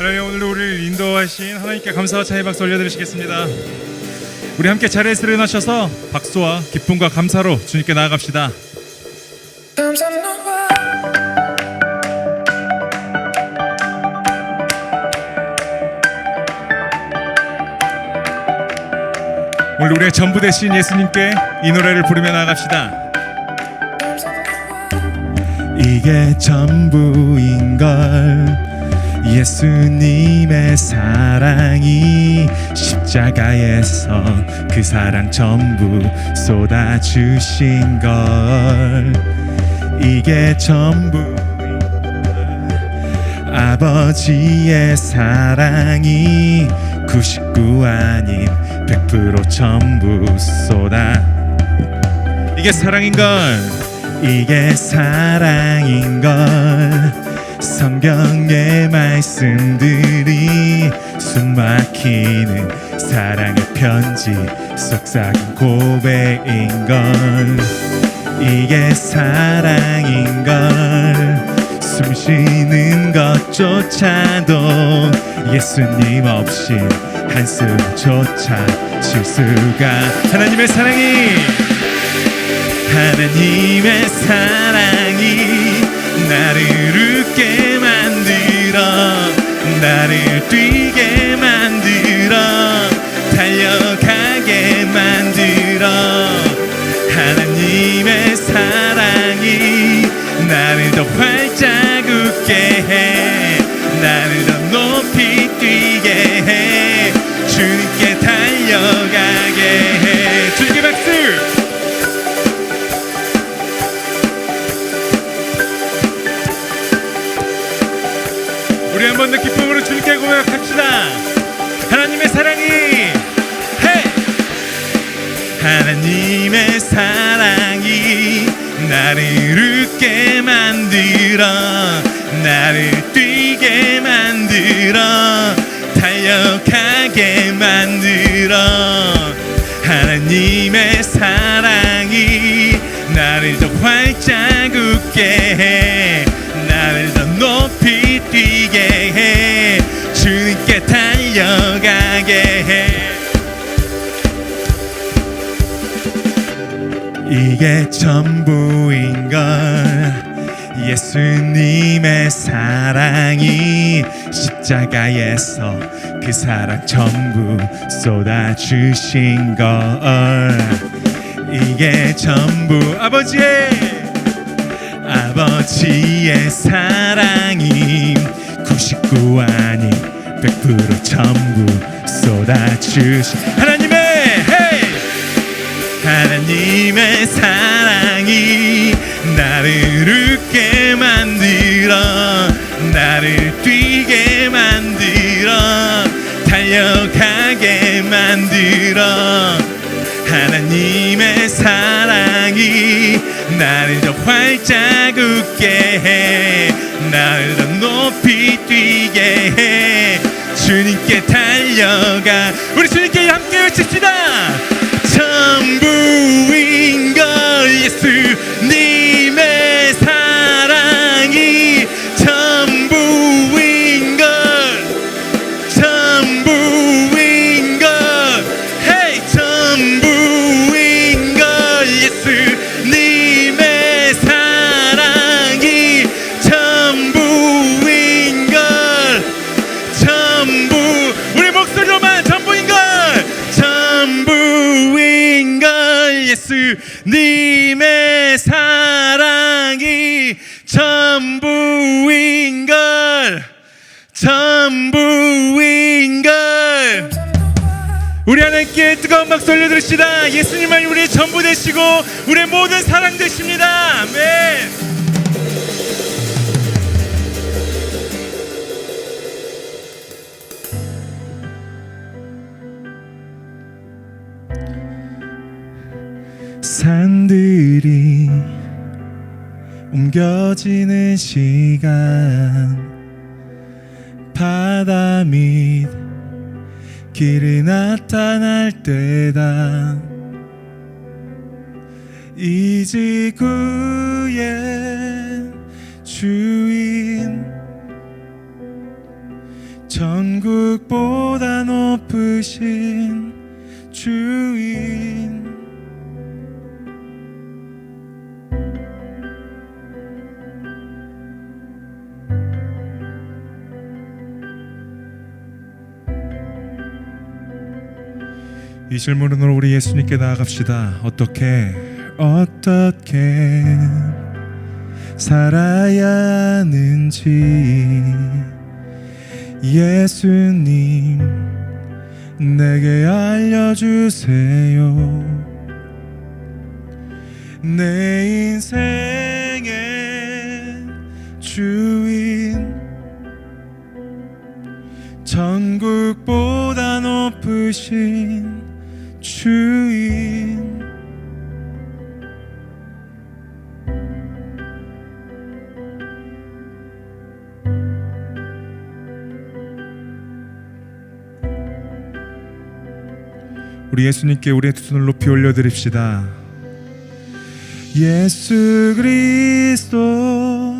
하나님, 오늘 우리를 인도하신 하나님께 감사와 찬양의 박수 올려드리시겠습니다. 우리 함께 자리에서 일어나셔서 박수와 기쁨과 감사로 주님께 나아갑시다. 오늘 우리의 전부 되신 예수님께 이 노래를 부르며 나아갑시다. 이게 전부인걸, 예수님의 사랑이 십자가에서 그 사랑 전부 쏟아주신 걸. 이게 전부, 아버지의 사랑이 99 아닌 100% 전부 쏟아. 이게 사랑인걸, 이게 사랑인걸. 성경의 말씀들이 숨막히는 사랑의 편지 속삭인 고백인걸. 이게 사랑인걸. 숨쉬는 것조차도 예수님 없이 한숨조차 쉴 수가. 하나님의 사랑이 나를 웃게 만들어, 나를 뛰게 만들어, 달려가게 만들어. 하나님의 사랑이 나를 더 활짝 웃게 해, 나를 더 높이 뛰게 해, 주님께 달려가게 해. 주님께 박수! 우리 한 번 더 기쁨으로 주님께 고백합시다. 하나님의 사랑이, 헤이! 하나님의 사랑이 나를 웃게 만들어, 나를 뛰게 만들어, 달려가게 만들어. 하나님의 사랑이 나를 더 활짝 웃게 해, 나를 더 높이 뛰게 해, 주님께 달려가게 해. 이게 전부인걸, 예수님의 사랑이 십자가에서 그 사랑 전부 쏟아주신 걸. 이게 전부, 아버지의 사랑이 99 아닌 100% 전부 쏟아주신 하나님의 사랑이 나를 웃게 만들어, 나를 뛰게 만들어, 달려가게 만들어. 하나님의 사랑이 나를 더 활짝 웃게 해, 나를 더 높이 뛰게 해, 주님께 달려가. 우리 주님께 함께 외칩시다. 전부인걸, 예수님의 사랑이 전부인걸, 전부인걸, 헤이! 전부인걸, 예수님의 사랑이 전부인걸, 전부. 우리 목소리로만 전부인걸, 전부인걸, 예수님의 사랑이 전부인걸, 전부인걸. 우리 하나님께 뜨거운 박수 올려드립시다. 예수님만이 우리의 전부 되시고 우리의 모든 사랑 되십니다. 아멘. 산들이 옮겨지는 시간, 바다 밑 길이 나타날 때다. 이 지구의 주인 천국보다 높으신 주인. 이 질문으로 우리 예수님께 나아갑시다. 어떻게 살아야 하는지 예수님 내게 알려주세요. 내 인생의 주인, 천국보다 높으신 주인. 우리 예수님께 우리의 두 손을 높이 올려드립시다. 예수 그리스도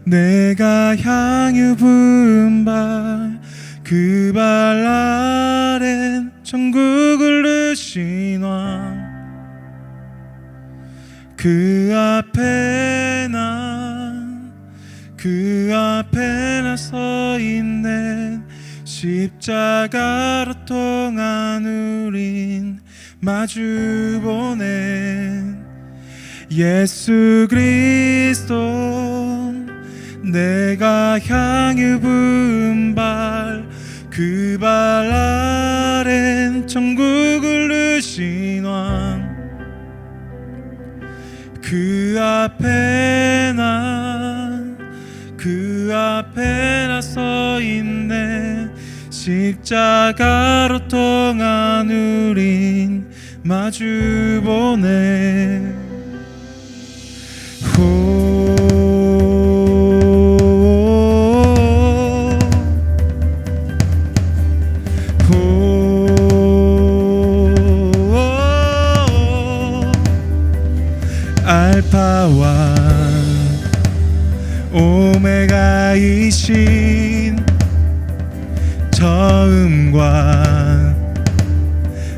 내가 향유 부은 발, 그 발 아랜 천국을 누신 왕, 그 앞에 나 서 있네. 십자가로 통한 우린 마주보네. 예수 그리스도 내가 향유 부은 발, 그 발 아랜 천국을 누신 왕, 그 앞에 나 서 있네. 십자가로 통한 우린 마주보네. 알파와 오메가이신 처음과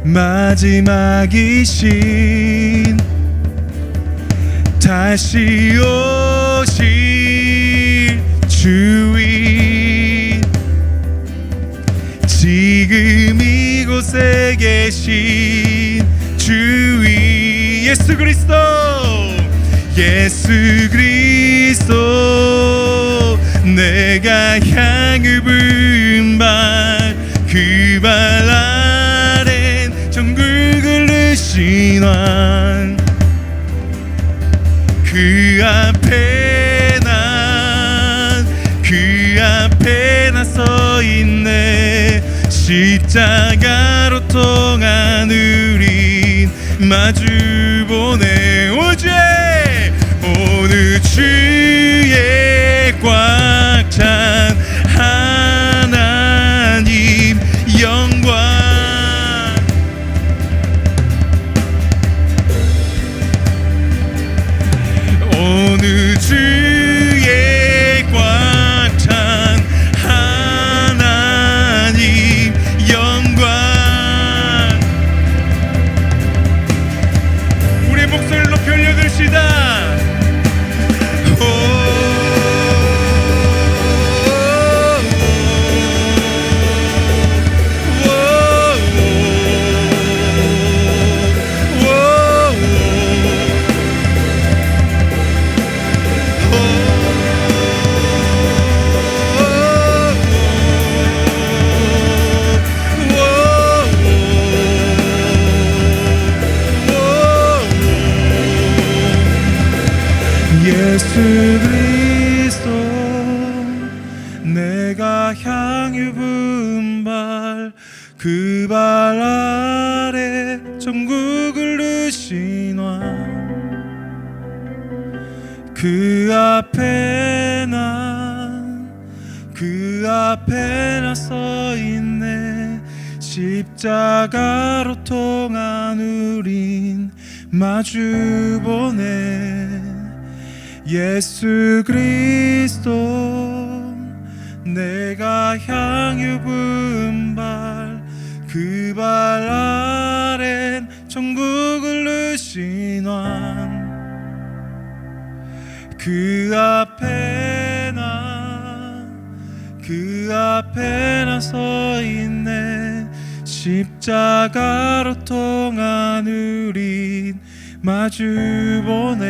마지막이신 다시 오실 주인, 지금 이곳에 계신 주인. 예수 그리스도, 예수 그리스도 내가 향유 부은 발, 그 발 아랜 천국을 누신 왕, 그 앞에 나 서 있네. 십자가로 통한 우린 마주보네. 오늘 주의 꽉 찬 하나님 영광, 오늘 주의 꽉 찬 하나님 영광. 우리의 목소리를 높이 올려드립시다. 예수 그리스도 내가 향유 부은 발, 그 발 아래 천국을 누신 왕, 그 앞에 나 서 있네. 십자가로 통한 우린 마주보네. 예수 그리스도 내가 향유 분발 그 발 아랜 천국을 누신 왕 그 앞에 나 서 있네 십자가로 통한 우린 마주보네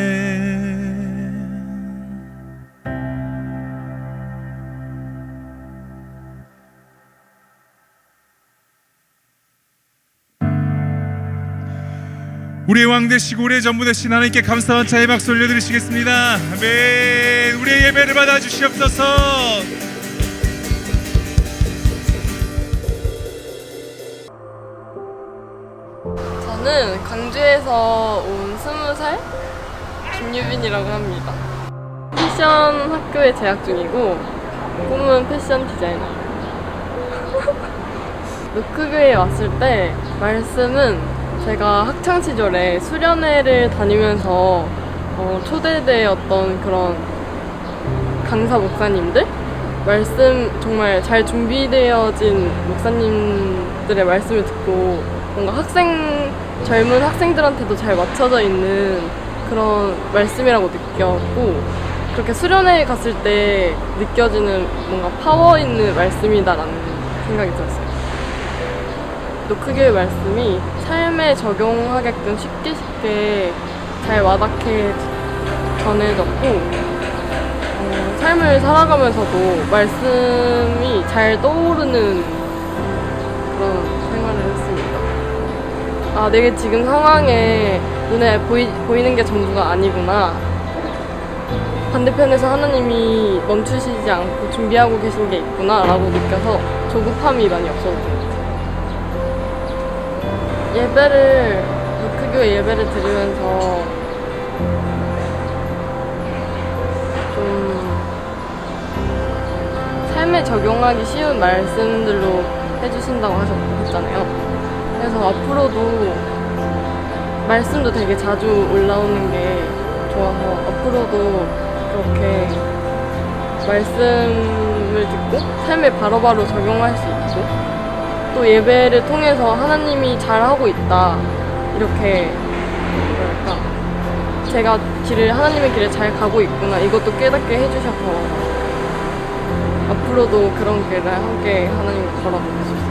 우리의 왕 되시고 우리의 전부 되신 하나님께 감사와 찬양의 박수 올려드리시겠습니다. 아멘. 우리의 예배를 받아주시옵소서. 저는 강주에서 온 20살 김유빈이라고 합니다. 패션 학교에 재학 중이고 꿈은 패션 디자이너예요. 노크교에 왔을 때 말씀은 제가 학창시절에 수련회를 다니면서 초대되었던 그런 강사 목사님들? 말씀 정말 잘 준비되어진 목사님들의 말씀을 듣고 뭔가 젊은 학생들한테도 잘 맞춰져 있는 그런 말씀이라고 느꼈고 그렇게 수련회에 갔을 때 느껴지는 뭔가 파워 있는 말씀이다라는 생각이 들었어요. 노크교의 말씀이 삶에 적용하게끔 쉽게 잘 와닿게 전해졌고 삶을 살아가면서도 말씀이 잘 떠오르는 그런 생활을 했습니다. 아, 내게 지금 상황에 눈에 보이는 게 전부가 아니구나. 반대편에서 하나님이 멈추시지 않고 준비하고 계신 게 있구나 라고 느껴서 조급함이 많이 없어졌던 것 같아요. 노크교회 예배를 들으면서 좀 삶에 적용하기 쉬운 말씀들로 해주신다고 하셨잖아요. 그래서 앞으로도 말씀도 되게 자주 올라오는 게 좋아서 앞으로도 그렇게 말씀을 듣고 삶에 바로바로 적용할 수 있고 또 예배를 통해서 하나님이 잘하고 있다 이렇게 제가 하나님의 길을 잘 가고 있구나 이것도 깨닫게 해주셔서 앞으로도 그런 길을 함께 하나님과 걸어보고 싶습니다.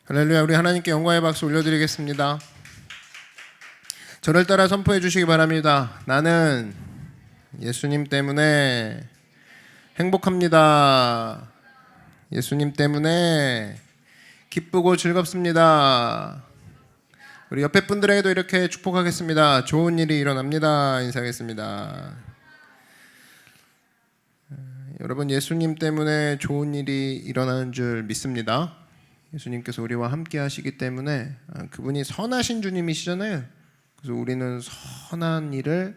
할렐루야. 우리 하나님께 영광의 박수 올려드리겠습니다. 저를 따라 선포해 주시기 바랍니다. 나는 예수님 때문에 행복합니다. 예수님 때문에 기쁘고 즐겁습니다. 우리 옆에 분들에게도 이렇게 축복하겠습니다. 좋은 일이 일어납니다. 인사하겠습니다. 여러분, 예수님 때문에 좋은 일이 일어나는 줄 믿습니다. 예수님께서 우리와 함께 하시기 때문에 그분이 선하신 주님이시잖아요. 그래서 우리는 선한 일을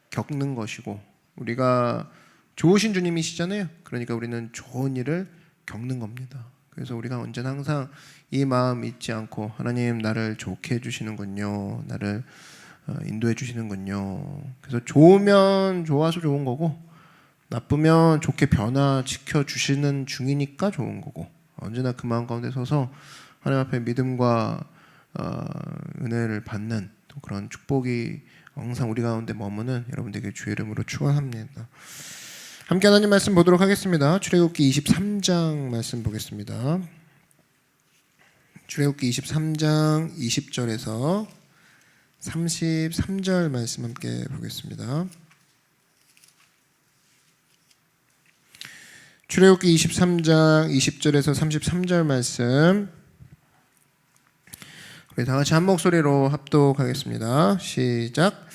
겪는 것이고 우리가 좋으신 주님이시잖아요. 그러니까 우리는 좋은 일을 겪는 겁니다. 그래서 우리가 언제나 항상 이 마음 잊지 않고 하나님 나를 좋게 해주시는군요. 나를 인도해 주시는군요. 그래서 좋으면 좋아서 좋은 거고 나쁘면 좋게 변화시켜 주시는 중이니까 좋은 거고 언제나 그 마음 가운데 서서 하나님 앞에 믿음과 은혜를 받는 또 그런 축복이 항상 우리 가운데 머무는 여러분들에게 주의 이름으로 축원합니다. 함께 하나님 말씀 보도록 하겠습니다. 출애굽기 23장 말씀 보겠습니다. 출애굽기 23장 20절에서 33절 말씀 함께 보겠습니다. 출애굽기 23장 20절에서 33절 말씀 우리 다 같이 한 목소리로 합독하겠습니다. 시작.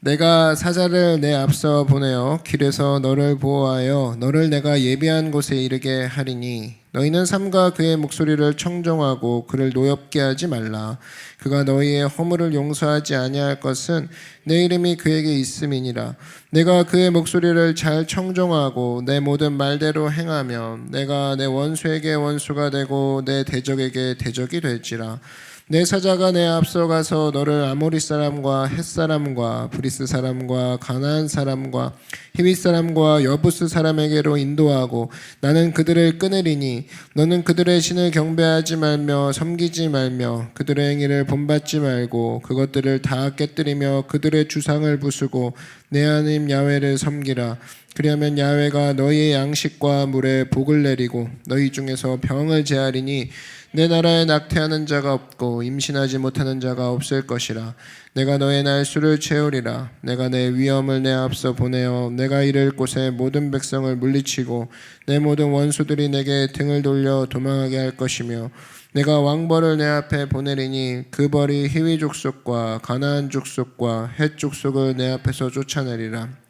내가 사자를 내 앞서 보내어 길에서 너를 보호하여 너를 내가 예비한 곳에 이르게 하리니 너희는 삼가 그의 목소리를 청종하고 그를 노엽게 하지 말라. 그가 너희의 허물을 용서하지 아니할 것은 내 이름이 그에게 있음이니라. 내가 그의 목소리를 잘 청종하고 내 모든 말대로 행하면 내가 내 원수에게 원수가 되고 내 대적에게 대적이 될지라. 내 사자가 내 앞서가서 너를 아모리 사람과 헷 사람과 브리스 사람과 가나안 사람과 히윗 사람과 여부스 사람에게로 인도하고 나는 그들을 끊으리니 너는 그들의 신을 경배하지 말며 섬기지 말며 그들의 행위를 본받지 말고 그것들을 다 깨뜨리며 그들의 주상을 부수고 내 하나님 야훼를 섬기라. 그리하면 야훼가 너희의 양식과 물에 복을 내리고 너희 중에서 병을 제하리니 내 나라에 낙태하는 자가 없고 임신하지 못하는 자가 없을 것이라. 내가 너의 날수를 채우리라. 내가 내 위엄을 내 앞서 보내어 내가 이를 곳에 모든 백성을 물리치고 내 모든 원수들이 내게 등을 돌려 도망하게 할 것이며 내가 왕벌을 내 앞에 보내리니 그 벌이 히위 족속과 가나안 족속과 헷 족속을 내 앞에서 쫓아내리라.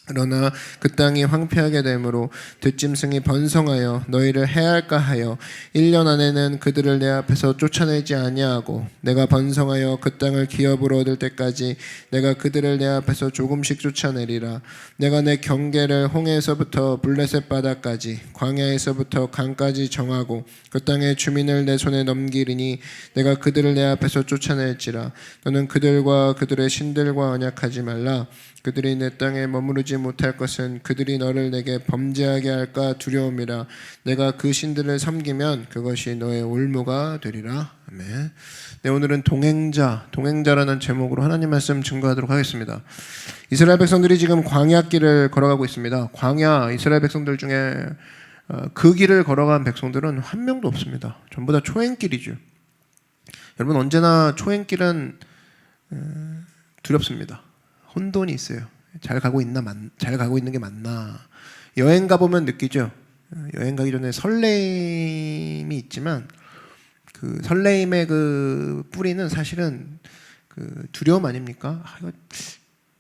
그러나 그 땅이 황폐하게 되므로 들짐승이 번성하여 너희를 해할까 하여 1년 안에는 그들을 내 앞에서 쫓아내지 아니하고 내가 번성하여 그 땅을 기업으로 얻을 때까지 내가 그들을 내 앞에서 조금씩 쫓아내리라. 내가 내 경계를 홍해에서부터 블레셋 바다까지 광야에서부터 강까지 정하고 그 땅의 주민을 내 손에 넘기리니 내가 그들을 내 앞에서 쫓아낼지라. 너는 그들과 그들의 신들과 언약하지 말라. 그들이 내 땅에 머무르지 못할 것은 그들이 너를 내게 범죄하게 할까 두려움이라. 내가 그 신들을 섬기면 그것이 너의 올무가 되리라. 아멘. 네, 오늘은 동행자라는 제목으로 하나님 말씀 증거하도록 하겠습니다. 이스라엘 백성들이 지금 광야길을 걸어가고 있습니다. 광야 이스라엘 백성들 중에 그 길을 걸어간 백성들은 한 명도 없습니다. 전부 다 초행길이죠. 여러분, 언제나 초행길은 두렵습니다. 혼돈이 있어요. 잘 가고 있는 게 맞나? 여행 가보면 느끼죠. 여행 가기 전에 설레임이 있지만 그 설레임의 그 뿌리는 사실은 그 두려움 아닙니까? 이거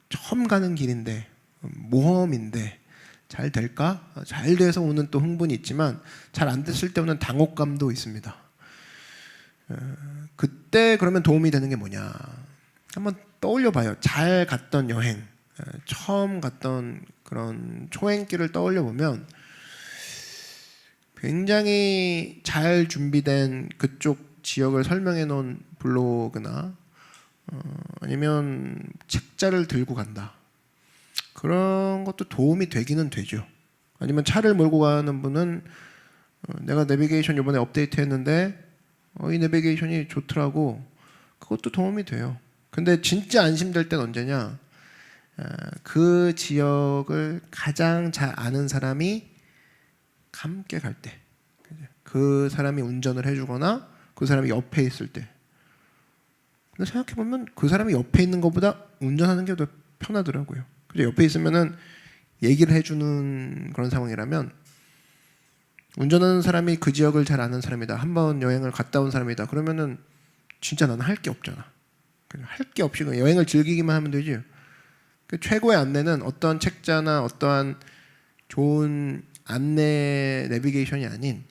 처음 가는 길인데 모험인데 잘 될까? 잘 돼서 오는 또 흥분이 있지만 잘 안 됐을 때 오는 당혹감도 있습니다. 그때 그러면 도움이 되는 게 뭐냐? 한번 떠올려 봐요. 잘 갔던 여행, 처음 갔던 그런 초행길을 떠올려 보면 굉장히 잘 준비된 그쪽 지역을 설명해 놓은 블로그나 아니면 책자를 들고 간다. 그런 것도 도움이 되기는 되죠. 아니면 차를 몰고 가는 분은 내가 내비게이션 이번에 업데이트했는데 이 내비게이션이 좋더라고. 그것도 도움이 돼요. 근데 진짜 안심될 땐 언제냐? 그 지역을 가장 잘 아는 사람이 함께 갈 때, 그 사람이 운전을 해주거나 그 사람이 옆에 있을 때. 근데 생각해 보면 그 사람이 옆에 있는 것보다 운전하는 게 더 편하더라고요. 그죠? 옆에 있으면은 얘기를 해주는 그런 상황이라면 운전하는 사람이 그 지역을 잘 아는 사람이다. 한번 여행을 갔다 온 사람이다. 그러면은 진짜 나는 할 게 없잖아. 할 게 없이 여행을 즐기기만 하면 되지. 그 최고의 안내는 어떤 책자나 어떠한 좋은 안내 내비게이션이 아닌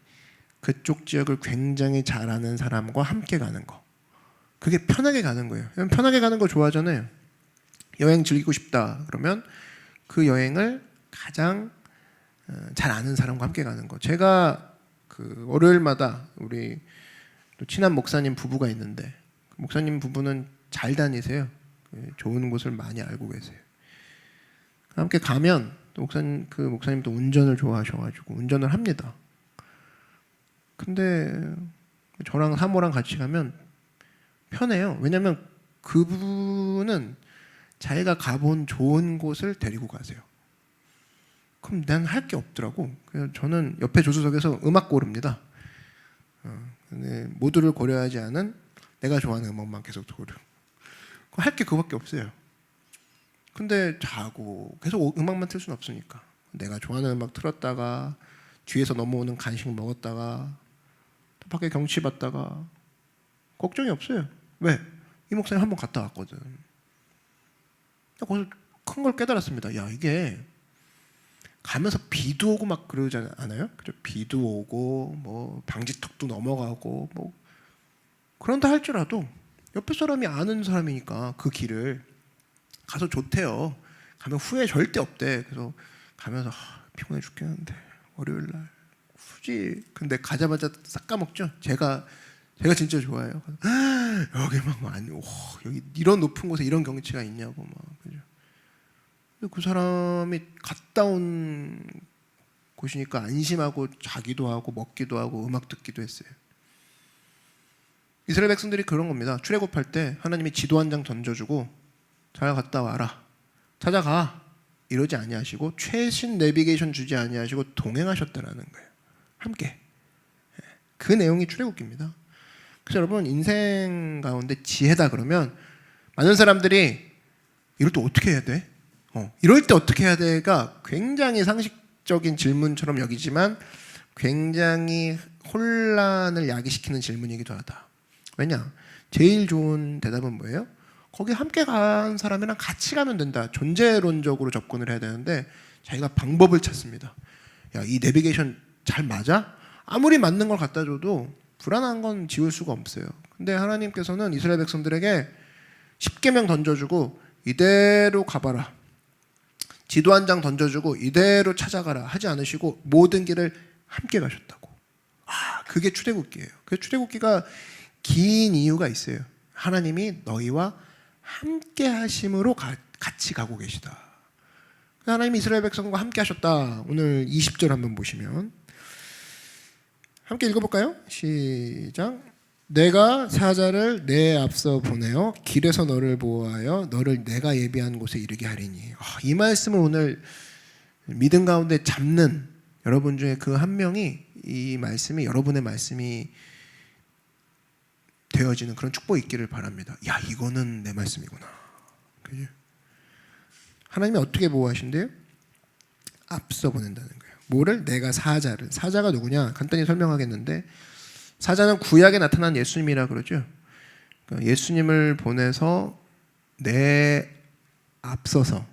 그쪽 지역을 굉장히 잘 아는 사람과 함께 가는 거. 그게 편하게 가는 거예요. 편하게 가는 거 좋아하잖아요. 여행 즐기고 싶다 그러면 그 여행을 가장 잘 아는 사람과 함께 가는 거. 제가 그 월요일마다 우리 또 친한 목사님 부부가 있는데 그 목사님 부부는 잘 다니세요. 좋은 곳을 많이 알고 계세요. 함께 가면 또 그 목사님도 운전을 좋아하셔가지고 운전을 합니다. 근데 저랑 사모랑 같이 가면 편해요. 왜냐하면 그분은 자기가 가본 좋은 곳을 데리고 가세요. 그럼 난 할 게 없더라고. 그래서 저는 옆에 조수석에서 음악 고릅니다. 근데 모두를 고려하지 않은 내가 좋아하는 음악만 계속 고르. 할 게 그거밖에 없어요. 근데 자고 계속 음악만 틀 수는 없으니까 내가 좋아하는 음악 틀었다가 뒤에서 넘어오는 간식 먹었다가 밖에 경치 봤다가 걱정이 없어요. 왜? 이 목사님 한번 갔다 왔거든. 거기서 큰 걸 깨달았습니다. 야, 이게 가면서 비도 오고 막 그러지 않아요? 그죠? 비도 오고 뭐 방지턱도 넘어가고 뭐 그런다 할지라도 옆에 사람이 아는 사람이니까 그 길을 가서 좋대요. 가면 후회 절대 없대. 그래서 가면서 피곤해 죽겠는데 월요일 날 굳이 근데 가자마자 싹 까먹죠. 제가 진짜 좋아해요. 여기 막 아니, 여기 이런 높은 곳에 이런 경치가 있냐고 막 그죠. 그 사람이 갔다 온 곳이니까 안심하고 자기도 하고 먹기도 하고 음악 듣기도 했어요. 이스라엘 백성들이 그런 겁니다. 출애굽할 때 하나님이 지도 한 장 던져주고 잘 갔다 와라, 찾아가 이러지 아니하시고 최신 내비게이션 주지 아니하시고 동행하셨다라는 거예요. 함께. 그 내용이 출애굽기입니다. 그래서 여러분 인생 가운데 지혜다 그러면 많은 사람들이 이럴 때 어떻게 해야 돼? 이럴 때 어떻게 해야 돼가 굉장히 상식적인 질문처럼 여기지만 굉장히 혼란을 야기시키는 질문이기도 하다. 왜냐? 제일 좋은 대답은 뭐예요? 거기 함께 간 사람이랑 같이 가면 된다. 존재론적으로 접근을 해야 되는데 자기가 방법을 찾습니다. 야, 이 내비게이션 잘 맞아? 아무리 맞는 걸 갖다 줘도 불안한 건 지울 수가 없어요. 근데 하나님께서는 이스라엘 백성들에게 10계명 던져주고 이대로 가봐라, 지도 한 장 던져주고 이대로 찾아가라 하지 않으시고 모든 길을 함께 가셨다고. 그게 출애굽기예요. 그 출애굽기가 긴 이유가 있어요. 하나님이 너희와 함께 하심으로 같이 가고 계시다. 하나님이 이스라엘 백성과 함께 하셨다. 오늘 20절 한번 보시면 함께 읽어볼까요? 시작. 내가 사자를 내 앞서 보내어 길에서 너를 보호하여 너를 내가 예비한 곳에 이르게 하리니. 이 말씀을 오늘 믿음 가운데 잡는 여러분 중에 그 한 명이 이 말씀이 여러분의 말씀이 되어지는 그런 축복이 있기를 바랍니다. 야, 이거는 내 말씀이구나. 그죠? 하나님이 어떻게 보호하신대요? 앞서 보낸다는 거예요. 뭐를? 내가 사자를. 사자가 누구냐? 간단히 설명하겠는데 사자는 구약에 나타난 예수님이라 그러죠. 그러니까 예수님을 보내서 내 앞서서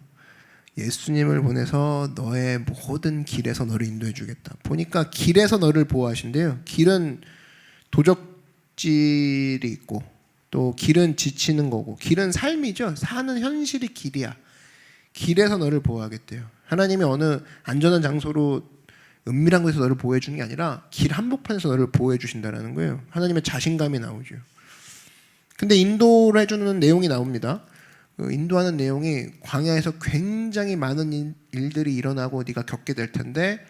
예수님을 보내서 너의 모든 길에서 너를 인도해 주겠다. 보니까 길에서 너를 보호하신대요. 길은 도적질이 있고 또 길은 지치는 거고 길은 삶이죠. 사는 현실이 길이야. 길에서 너를 보호하겠대요. 하나님이 어느 안전한 장소로 은밀한 곳에서 너를 보호해 주는 게 아니라 길 한복판에서 너를 보호해 주신다는 거예요. 하나님의 자신감이 나오죠. 근데 인도를 해주는 내용이 나옵니다. 인도하는 내용이 광야에서 굉장히 많은 일들이 일어나고 네가 겪게 될 텐데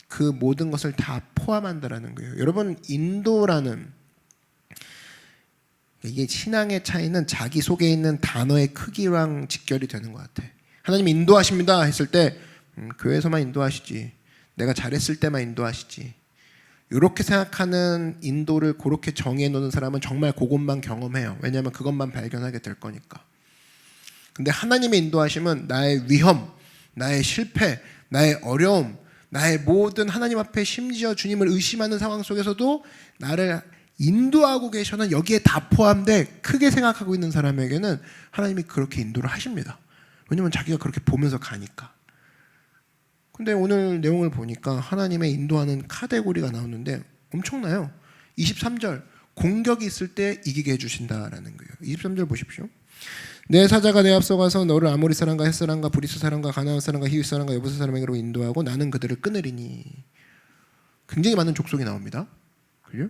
그 모든 것을 다 포함한다라는 거예요. 여러분 인도라는 이게 신앙의 차이는 자기 속에 있는 단어의 크기랑 직결이 되는 것 같아. 하나님이 인도하십니다 했을 때 교회에서만 인도하시지, 내가 잘했을 때만 인도하시지, 이렇게 생각하는 인도를 그렇게 정해 놓는 사람은 정말 그것만 경험해요. 왜냐하면 그것만 발견하게 될 거니까. 근데 하나님의 인도하심은 나의 위험, 나의 실패, 나의 어려움, 나의 모든 하나님 앞에 심지어 주님을 의심하는 상황 속에서도 나를 인도하고 계셔는 여기에 다 포함돼 크게 생각하고 있는 사람에게는 하나님이 그렇게 인도를 하십니다. 왜냐면 자기가 그렇게 보면서 가니까. 근데 오늘 내용을 보니까 하나님의 인도하는 카테고리가 나오는데 엄청나요. 23절 공격이 있을 때 이기게 해주신다라는 거예요. 23절 보십시오. 내 사자가 내 앞서 가서 너를 아모리 사람과 헷 사람과 브리스 사람과 가나안 사람과 히윗 사람과 여부스 사람에게로 인도하고 나는 그들을 끊으리니. 굉장히 많은 족속이 나옵니다. 그죠?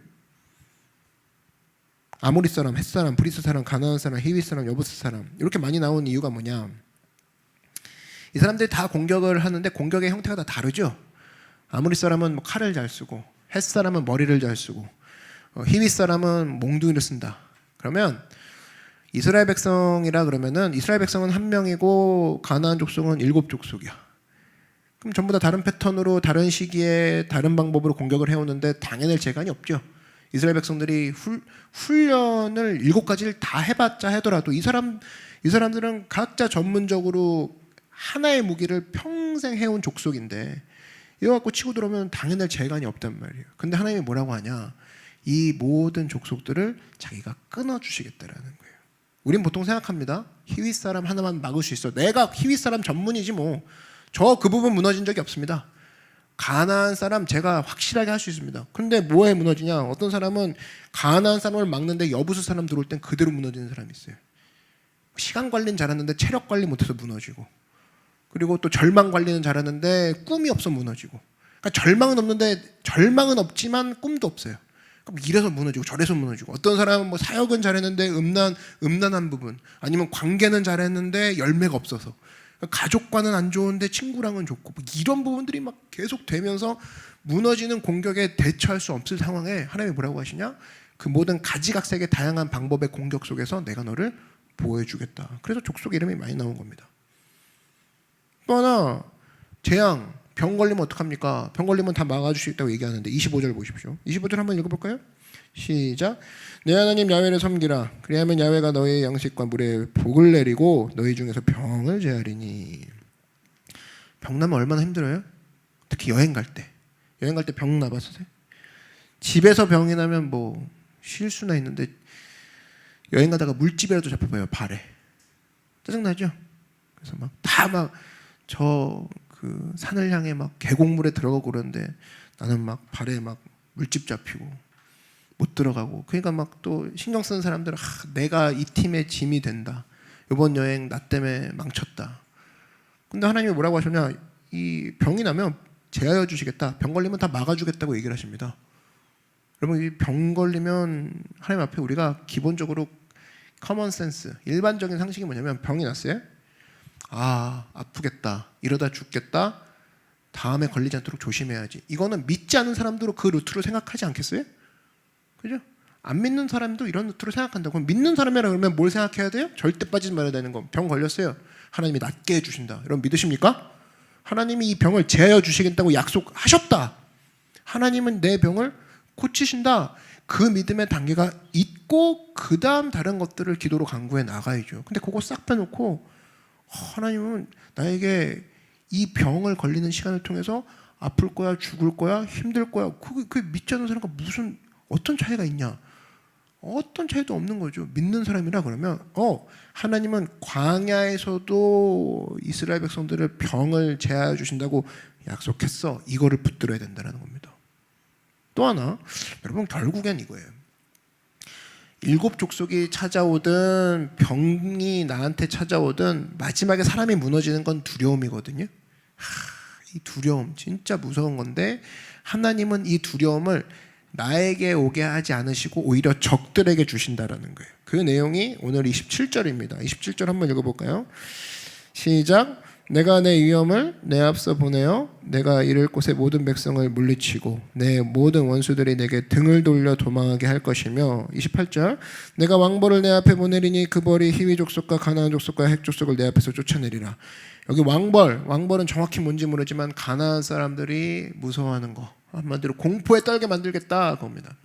아모리 사람, 헷 사람, 브리스 사람, 가나안 사람, 히윗 사람, 여부스 사람 이렇게 많이 나온 이유가 뭐냐? 이 사람들이 다 공격을 하는데 공격의 형태가 다 다르죠. 아모리 사람은 뭐 칼을 잘 쓰고 헷 사람은 머리를 잘 쓰고 히윗 사람은 몽둥이를 쓴다. 그러면 이스라엘 백성이라 그러면은 이스라엘 백성은 한 명이고 가나안 족속은 7족속이야. 그럼 전부 다 다른 패턴으로 다른 시기에 다른 방법으로 공격을 해오는데 당해낼 재간이 없죠. 이스라엘 백성들이 훈련을 7가지를 다 해봤자 하더라도 이 사람들은 각자 전문적으로 하나의 무기를 평생 해온 족속인데 이거 갖고 치고 들어오면 당해낼 재간이 없단 말이에요. 근데 하나님이 뭐라고 하냐? 이 모든 족속들을 자기가 끊어주시겠다라는 거예요. 우린 보통 생각합니다. 히윗 사람 하나만 막을 수 있어. 내가 히윗 사람 전문이지 뭐. 저 그 부분 무너진 적이 없습니다. 가나안 사람 제가 확실하게 할 수 있습니다. 근데 뭐에 무너지냐? 어떤 사람은 가나안 사람을 막는데 여부수 사람 들어올 땐 그대로 무너지는 사람이 있어요. 시간 관리는 잘하는데 체력 관리 못해서 무너지고, 그리고 또 절망 관리는 잘하는데 꿈이 없어 무너지고. 그러니까 절망은 없지만 꿈도 없어요. 그럼 이래서 무너지고 저래서 무너지고. 어떤 사람은 뭐 사역은 잘했는데 음란한 부분, 아니면 관계는 잘했는데 열매가 없어서, 가족과는 안 좋은데 친구랑은 좋고, 뭐 이런 부분들이 막 계속 되면서 무너지는 공격에 대처할 수 없을 상황에 하나님이 뭐라고 하시냐? 그 모든 가지각색의 다양한 방법의 공격 속에서 내가 너를 보호해주겠다. 그래서 족속 이름이 많이 나온 겁니다. 또 하나, 재앙, 병 걸리면 어떡합니까? 병 걸리면 다 막아주시겠다고 얘기하는데 25절 보십시오. 25절 한번 읽어볼까요? 시작. 내 하나님 야훼를 섬기라. 그리하면 야훼가 너희의 양식과 물에 복을 내리고 너희 중에서 병을 제하리니. 병 나면 얼마나 힘들어요? 특히 여행 갈 때 병 나봤으세요? 집에서 병이 나면 뭐 쉴 수나 있는데 여행 가다가 물집이라도 잡혀봐요. 발에 짜증나죠? 그래서 막 다 막 저 그 산을 향해 막 계곡물에 들어가고 그러는데 나는 막 발에 막 물집 잡히고 못 들어가고. 그러니까 막 또 신경 쓰는 사람들은 내가 이 팀의 짐이 된다. 이번 여행 나 때문에 망쳤다. 근데 하나님이 뭐라고 하셨냐? 이 병이 나면 제하여 주시겠다. 병 걸리면 다 막아주겠다고 얘기를 하십니다. 여러분, 이 병 걸리면 하나님 앞에 우리가 기본적으로 커먼 센스, 일반적인 상식이 뭐냐면, 병이 났어요? 아프겠다. 이러다 죽겠다. 다음에 걸리지 않도록 조심해야지. 이거는 믿지 않는 사람도 그 루트로 생각하지 않겠어요? 그죠? 안 믿는 사람도 이런 루트로 생각한다. 그럼 믿는 사람이라 그러면 뭘 생각해야 돼요? 절대 빠지지 말아야 되는 거. 병 걸렸어요. 하나님이 낫게 해주신다. 여러분 믿으십니까? 하나님이 이 병을 제하여 주시겠다고 약속하셨다. 하나님은 내 병을 고치신다. 그 믿음의 단계가 있고 그 다음 다른 것들을 기도로 간구해 나가야죠. 근데 그거 싹 빼놓고 하나님은 나에게 이 병을 걸리는 시간을 통해서 아플 거야, 죽을 거야, 힘들 거야. 그게 믿지 않는 사람과 무슨 어떤 차이가 있냐? 어떤 차이도 없는 거죠. 믿는 사람이라 그러면 하나님은 광야에서도 이스라엘 백성들을 병을 제하여 주신다고 약속했어. 이거를 붙들어야 된다는 겁니다. 또 하나, 여러분 결국엔 이거예요. 7 족속이 찾아오든 병이 나한테 찾아오든 마지막에 사람이 무너지는 건 두려움이거든요. 이 두려움 진짜 무서운 건데 하나님은 이 두려움을 나에게 오게 하지 않으시고 오히려 적들에게 주신다라는 거예요. 그 내용이 오늘 27절입니다. 27절 한번 읽어볼까요? 시작. 내가 내 위엄을 내 앞서 보내어 내가 이를 곳의 모든 백성을 물리치고 내 모든 원수들이 내게 등을 돌려 도망하게 할 것이며. 28절. 내가 왕벌을 내 앞에 보내리니 그 벌이 히위 족속과 가나안 족속과 핵 족속을 내 앞에서 쫓아내리라. 여기 왕벌은 정확히 뭔지 모르지만 가나안 사람들이 무서워하는 거, 한마디로 공포에 떨게 만들겠다 그겁니다.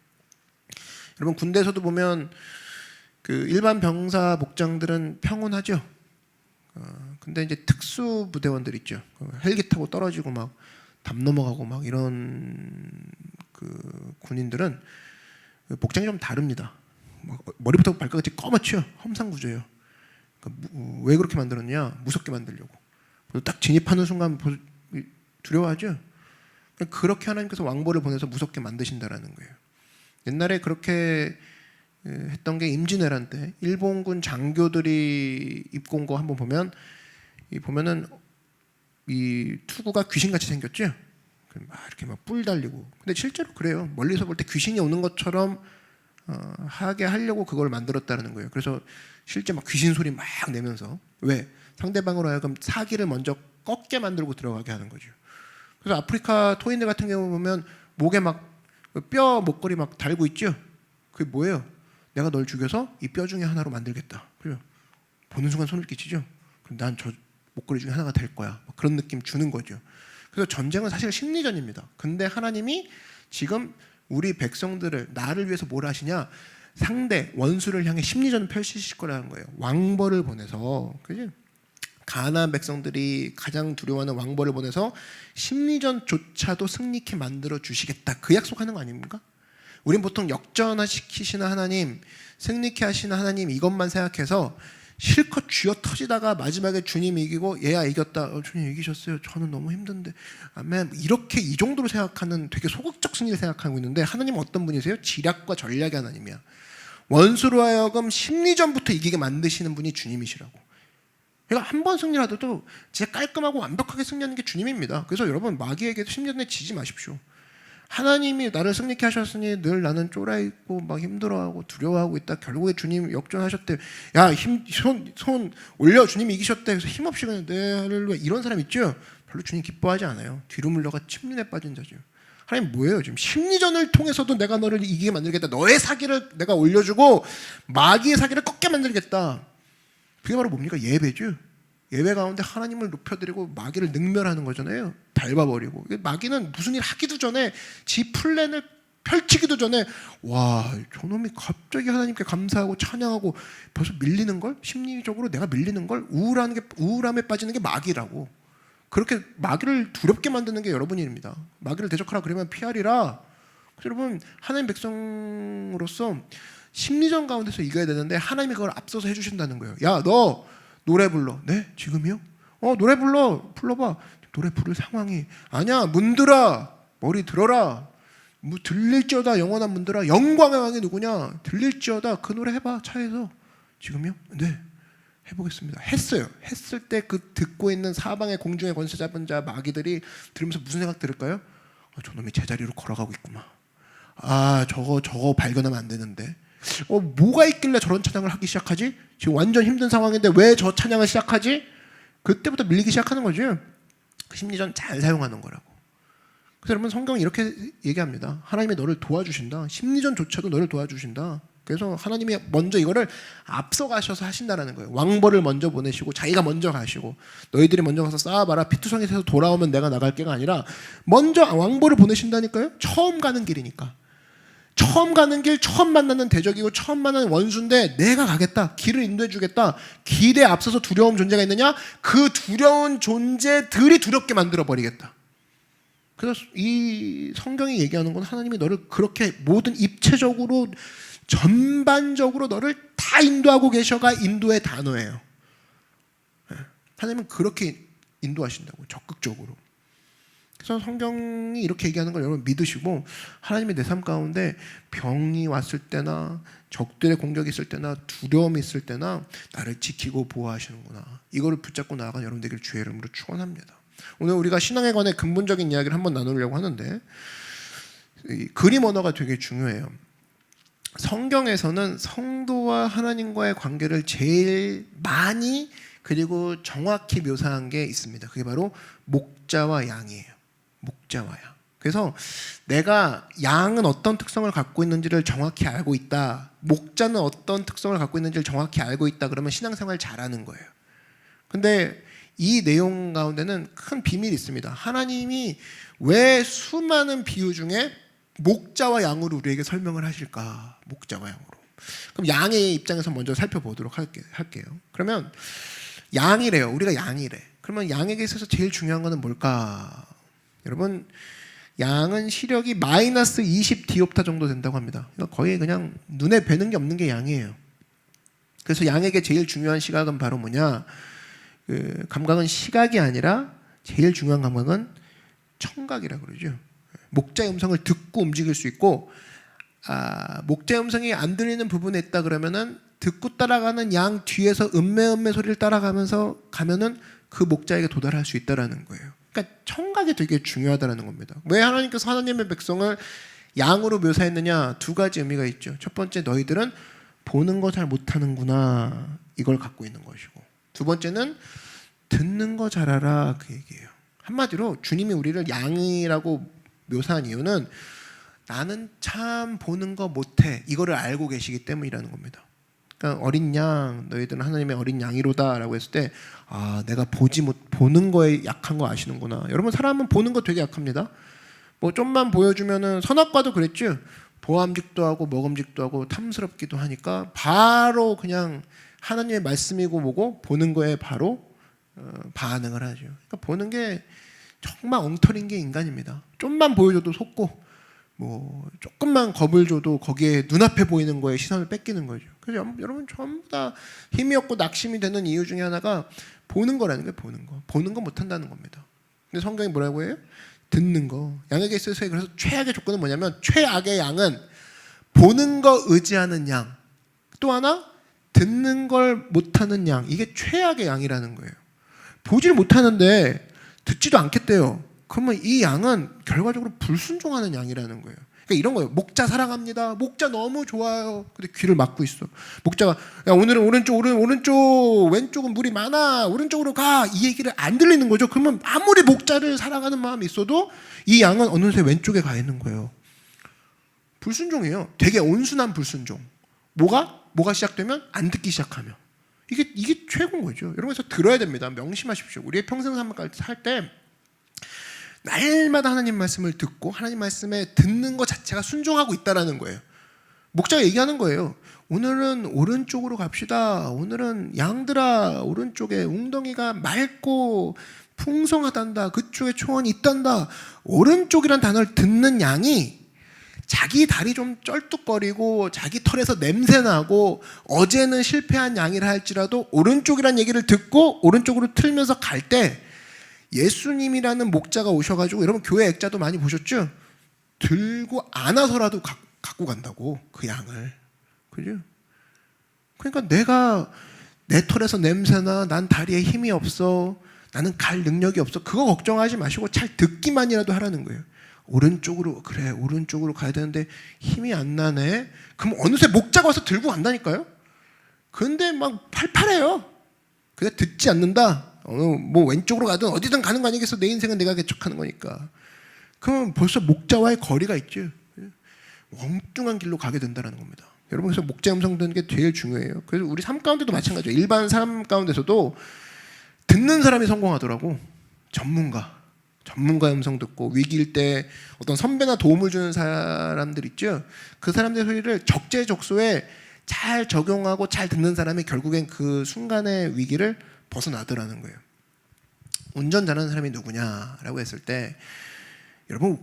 여러분 군대에서도 보면 그 일반 병사 목장들은 평온하죠. 근데 이제 특수 부대원들 있죠. 헬기 타고 떨어지고 막 담 넘어가고 막 이런 그 군인들은 목장이 좀 다릅니다. 머리부터 발끝까지 꺼맣죠. 험상궂어요. 그러니까 왜 그렇게 만들었냐? 무섭게 만들려고. 딱 진입하는 순간 두려워하죠. 그렇게 하나님께서 왕벌을 보내서 무섭게 만드신다라는 거예요. 옛날에 그렇게 했던 게 임진왜란 때 일본군 장교들이 입고 온 거 한번 보면은 이 투구가 귀신같이 생겼죠. 막 이렇게 막 뿔 달리고. 근데 실제로 그래요. 멀리서 볼 때 귀신이 오는 것처럼 하게 하려고 그걸 만들었다는 거예요. 그래서 실제 막 귀신 소리 막 내면서 왜 상대방으로 하여금 사기를 먼저 꺾게 만들고 들어가게 하는 거죠. 그래서 아프리카 토인들 같은 경우 보면 목에 막 뼈 목걸이 막 달고 있죠. 그게 뭐예요? 내가 널 죽여서 이 뼈 중에 하나로 만들겠다. 그래요. 보는 순간 손을 끼치죠. 그럼 난 저 목걸이 중에 하나가 될 거야. 그런 느낌 주는 거죠. 그래서 전쟁은 사실 심리전입니다. 근데 하나님이 지금 우리 백성들을 나를 위해서 뭘 하시냐? 상대 원수를 향해 심리전을 펼치실 거라는 거예요. 왕벌을 보내서, 그지? 가나안 백성들이 가장 두려워하는 왕벌을 보내서 심리전조차도 승리케 만들어 주시겠다. 그 약속하는 거 아닙니까? 우린 보통 역전시키시는 하나님, 승리케 하시는 하나님 이것만 생각해서 실컷 쥐어 터지다가 마지막에 주님이 이기고 얘야 이겼다. 주님 이기셨어요. 저는 너무 힘든데. 아멘. 이렇게 이 정도로 생각하는 되게 소극적 승리를 생각하고 있는데 하나님은 어떤 분이세요? 지략과 전략의 하나님이야. 원수로 하여금 심리전부터 이기게 만드시는 분이 주님이시라고. 그러니까 한 번 승리하더라도 진짜 깔끔하고 완벽하게 승리하는 게 주님입니다. 그래서 여러분 마귀에게도 심리전에 지지 마십시오. 하나님이 나를 승리케 하셨으니 늘 나는 쫄아있고 막 힘들어하고 두려워하고 있다. 결국에 주님 역전하셨대. 야, 손 올려. 주님이 이기셨대. 그래서 힘없이 그냥 네 할렐루야 이런 사람 있죠? 별로 주님 기뻐하지 않아요. 뒤로 물러가 침륜에 빠진 자죠. 하나님 뭐예요? 지금 심리전을 통해서도 내가 너를 이기게 만들겠다. 너의 사기를 내가 올려주고 마귀의 사기를 꺾게 만들겠다. 그게 바로 뭡니까? 예배죠. 예배 가운데 하나님을 높여드리고 마귀를 능멸하는 거잖아요. 밟아버리고. 마귀는 무슨 일 하기도 전에 지 플랜을 펼치기도 전에 와 저놈이 갑자기 하나님께 감사하고 찬양하고 벌써 밀리는 걸? 심리적으로 내가 밀리는 걸? 우울함에 빠지는 게 마귀라고. 그렇게 마귀를 두렵게 만드는 게 여러분 일입니다. 마귀를 대적하라 그러면 피하리라. 그래서 여러분 하나님 백성으로서 심리전 가운데서 이겨야 되는데 하나님이 그걸 앞서서 해주신다는 거예요. 야 너 노래 불러. 네? 지금이요? 노래 불러봐. 노래 부를 상황이 아니야. 문들아 머리 들어라. 뭐 들릴지어다 영원한 문들아. 영광의 왕이 누구냐? 들릴지어다 그 노래 해봐 차에서. 지금이요? 네 해보겠습니다. 했어요. 했을 때 그 듣고 있는 사방의 공중의 권세 잡은 자 마귀들이 들으면서 무슨 생각 들을까요? 저놈이 제자리로 걸어가고 있구만. 저거 발견하면 안 되는데. 뭐가 있길래 저런 찬양을 하기 시작하지? 지금 완전 힘든 상황인데 왜 저 찬양을 시작하지? 그때부터 밀리기 시작하는 거죠. 심리전 잘 사용하는 거라고. 그래서 여러분 성경이 이렇게 얘기합니다. 하나님이 너를 도와주신다. 심리전조차도 너를 도와주신다. 그래서 하나님이 먼저 이거를 앞서가셔서 하신다는 거예요. 왕벌을 먼저 보내시고 자기가 먼저 가시고 너희들이 먼저 가서 싸워봐라. 피투성이에서 돌아오면 내가 나갈게가 아니라 먼저 왕벌을 보내신다니까요. 처음 가는 길이니까. 처음 가는 길, 처음 만나는 대적이고 처음 만나는 원수인데 내가 가겠다. 길을 인도해 주겠다. 길에 앞서서 두려운 존재가 있느냐? 그 두려운 존재들이 두렵게 만들어 버리겠다. 그래서 이 성경이 얘기하는 건 하나님이 너를 그렇게 모든 입체적으로 전반적으로 너를 다 인도하고 계셔가 인도의 단어예요. 하나님은 그렇게 인도하신다고 적극적으로. 그래서 성경이 이렇게 얘기하는 걸 여러분 믿으시고 하나님이 내 삶 가운데 병이 왔을 때나 적들의 공격이 있을 때나 두려움이 있을 때나 나를 지키고 보호하시는구나. 이거를 붙잡고 나아간 여러분 되길 주의 이름으로 축원합니다. 오늘 우리가 신앙에 관해 근본적인 이야기를 한번 나누려고 하는데 이 그림 언어가 되게 중요해요. 성경에서는 성도와 하나님과의 관계를 제일 많이 그리고 정확히 묘사한 게 있습니다. 그게 바로 목자와 양이에요. 목자와 양. 그래서 내가 양은 어떤 특성을 갖고 있는지를 정확히 알고 있다. 목자는 어떤 특성을 갖고 있는지를 정확히 알고 있다. 그러면 신앙생활 잘하는 거예요. 근데 이 내용 가운데는 큰 비밀이 있습니다. 하나님이 왜 수많은 비유 중에 목자와 양으로 우리에게 설명을 하실까? 목자와 양으로. 그럼 양의 입장에서 먼저 살펴보도록 할게요. 그러면 양이래요. 우리가 양이래. 그러면 양에게 있어서 제일 중요한 거는 뭘까? 여러분 양은 시력이 마이너스 20 디옵타 정도 된다고 합니다. 그러니까 거의 그냥 눈에 뵈는 게 없는 게 양이에요. 그래서 양에게 제일 중요한 시각은 바로 뭐냐? 그 감각은 시각이 아니라 제일 중요한 감각은 청각이라고 그러죠. 목자의 음성을 듣고 움직일 수 있고 목자의 음성이 안 들리는 부분에 있다 그러면은 듣고 따라가는 양 뒤에서 음매 소리를 따라가면서 가면은 그 목자에게 도달할 수 있다라는 거예요. 그러니까 청각이 되게 중요하다라는 겁니다. 왜 하나님께서 하나님의 백성을 양으로 묘사했느냐? 두 가지 의미가 있죠. 첫 번째 너희들은 보는 거 잘 못하는구나 이걸 갖고 있는 것이고 두 번째는 듣는 거 잘 알아 그 얘기예요. 한마디로 주님이 우리를 양이라고 묘사한 이유는 나는 참 보는 거 못해 이거를 알고 계시기 때문이라는 겁니다. 그러니까 어린 양 너희들은 하나님의 어린 양이로다라고 했을 때 내가 보는 거에 약한 거 아시는구나. 여러분 사람은 보는 거 되게 약합니다. 뭐 좀만 보여주면은 선악과도 그랬죠. 보암직도 하고 먹음직도 하고 탐스럽기도 하니까 바로 그냥 하나님의 말씀이고 뭐고 보는 거에 바로 반응을 하죠. 그러니까 보는 게 정말 엉터리인 게 인간입니다. 좀만 보여줘도 속고 뭐 조금만 겁을 줘도 거기에 눈앞에 보이는 거에 시선을 뺏기는 거죠. 그래서 여러분 전부 다 힘이 없고 낙심이 되는 이유 중에 하나가 보는 거라는 거예요. 보는 거 못한다는 겁니다. 근데 성경이 뭐라고 해요? 듣는 거. 양에게 있어서 그래서 최악의 조건은 뭐냐면 최악의 양은 보는 거 의지하는 양, 또 하나 듣는 걸 못하는 양. 이게 최악의 양이라는 거예요. 보지를 못하는데 듣지도 않겠대요. 그러면 이 양은 결과적으로 불순종하는 양이라는 거예요. 그러니까 이런 거예요. 목자 사랑합니다. 목자 너무 좋아요. 근데 귀를 막고 있어. 목자가 야 오늘은 오른쪽 왼쪽은 물이 많아. 오른쪽으로 가. 이 얘기를 안 들리는 거죠. 그러면 아무리 목자를 사랑하는 마음이 있어도 이 양은 어느새 왼쪽에 가 있는 거예요. 불순종이에요. 되게 온순한 불순종. 뭐가 시작되면 안 듣기 시작하면 이게 최고인 거죠. 여러분 그래서 들어야 됩니다. 명심하십시오. 우리의 평생 삶을 살 때 날마다 하나님 말씀을 듣고 하나님 말씀에 듣는 것 자체가 순종하고 있다라는 거예요. 목자가 얘기하는 거예요. 오늘은 오른쪽으로 갑시다. 오늘은 양들아 오른쪽에 웅덩이가 맑고 풍성하단다. 그쪽에 초원이 있단다. 오른쪽이란 단어를 듣는 양이 자기 다리 좀 쩔뚝거리고 자기 털에서 냄새나고 어제는 실패한 양이라 할지라도 오른쪽이란 얘기를 듣고 오른쪽으로 틀면서 갈 때 예수님이라는 목자가 오셔가지고 여러분 교회 액자도 많이 보셨죠? 들고 안아서라도 갖고 간다고 그 양을. 그죠? 그러니까 내가 내 털에서 냄새나 난 다리에 힘이 없어 나는 갈 능력이 없어 그거 걱정하지 마시고 잘 듣기만이라도 하라는 거예요. 오른쪽으로 그래 오른쪽으로 가야 되는데 힘이 안 나네. 그럼 어느새 목자가 와서 들고 간다니까요. 근데 막 팔팔해요. 근데 듣지 않는다. 뭐 왼쪽으로 가든 어디든 가는 거 아니겠어. 내 인생은 내가 개척하는 거니까. 그러면 벌써 목자와의 거리가 있죠. 엉뚱한 길로 가게 된다는 겁니다. 여러분 그래서 목자의 음성 듣는 게 제일 중요해요. 그래서 우리 삶 가운데도 마찬가지예요. 일반 삶 가운데서도 듣는 사람이 성공하더라고. 전문가의 음성 듣고 위기일 때 어떤 선배나 도움을 주는 사람들 있죠. 그 사람들의 소리를 적재적소에 잘 적용하고 잘 듣는 사람이 결국엔 그 순간의 위기를 벗어나더라는 거예요. 운전 잘하는 사람이 누구냐라고 했을 때 여러분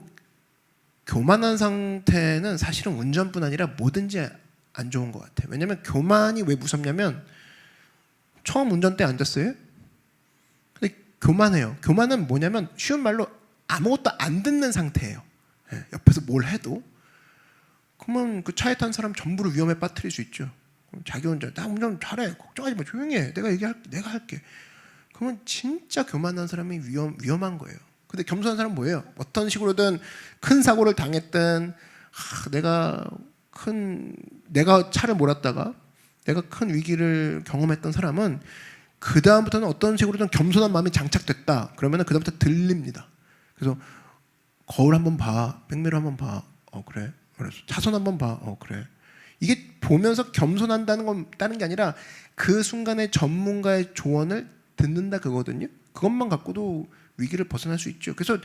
교만한 상태는 사실은 운전뿐 아니라 뭐든지 안 좋은 것 같아요. 왜냐하면 교만이 왜 무섭냐면 처음 운전대에 앉았어요. 근데 교만해요. 교만은 뭐냐면 쉬운 말로 아무것도 안 듣는 상태예요. 옆에서 뭘 해도 그러면 그 차에 탄 사람 전부를 위험에 빠뜨릴 수 있죠. 자기 운전, 나 운전 잘해, 걱정하지 마, 조용히 해, 내가 할게. 그러면 진짜 교만한 사람이 위험한 거예요. 근데 겸손한 사람은 뭐예요? 어떤 식으로든 큰 사고를 당했든 내가 차를 몰았다가 내가 큰 위기를 경험했던 사람은 그 다음부터는 어떤 식으로든 겸손한 마음이 장착됐다. 그러면은 그 다음부터 들립니다. 그래서 거울 한번 봐, 백미러 한번 봐, 그래. 그래서 차선 한번 봐, 그래. 이게 보면서 겸손한다는 건 다른 게 아니라 그 순간에 전문가의 조언을 듣는다 그거거든요. 그것만 갖고도 위기를 벗어날 수 있죠. 그래서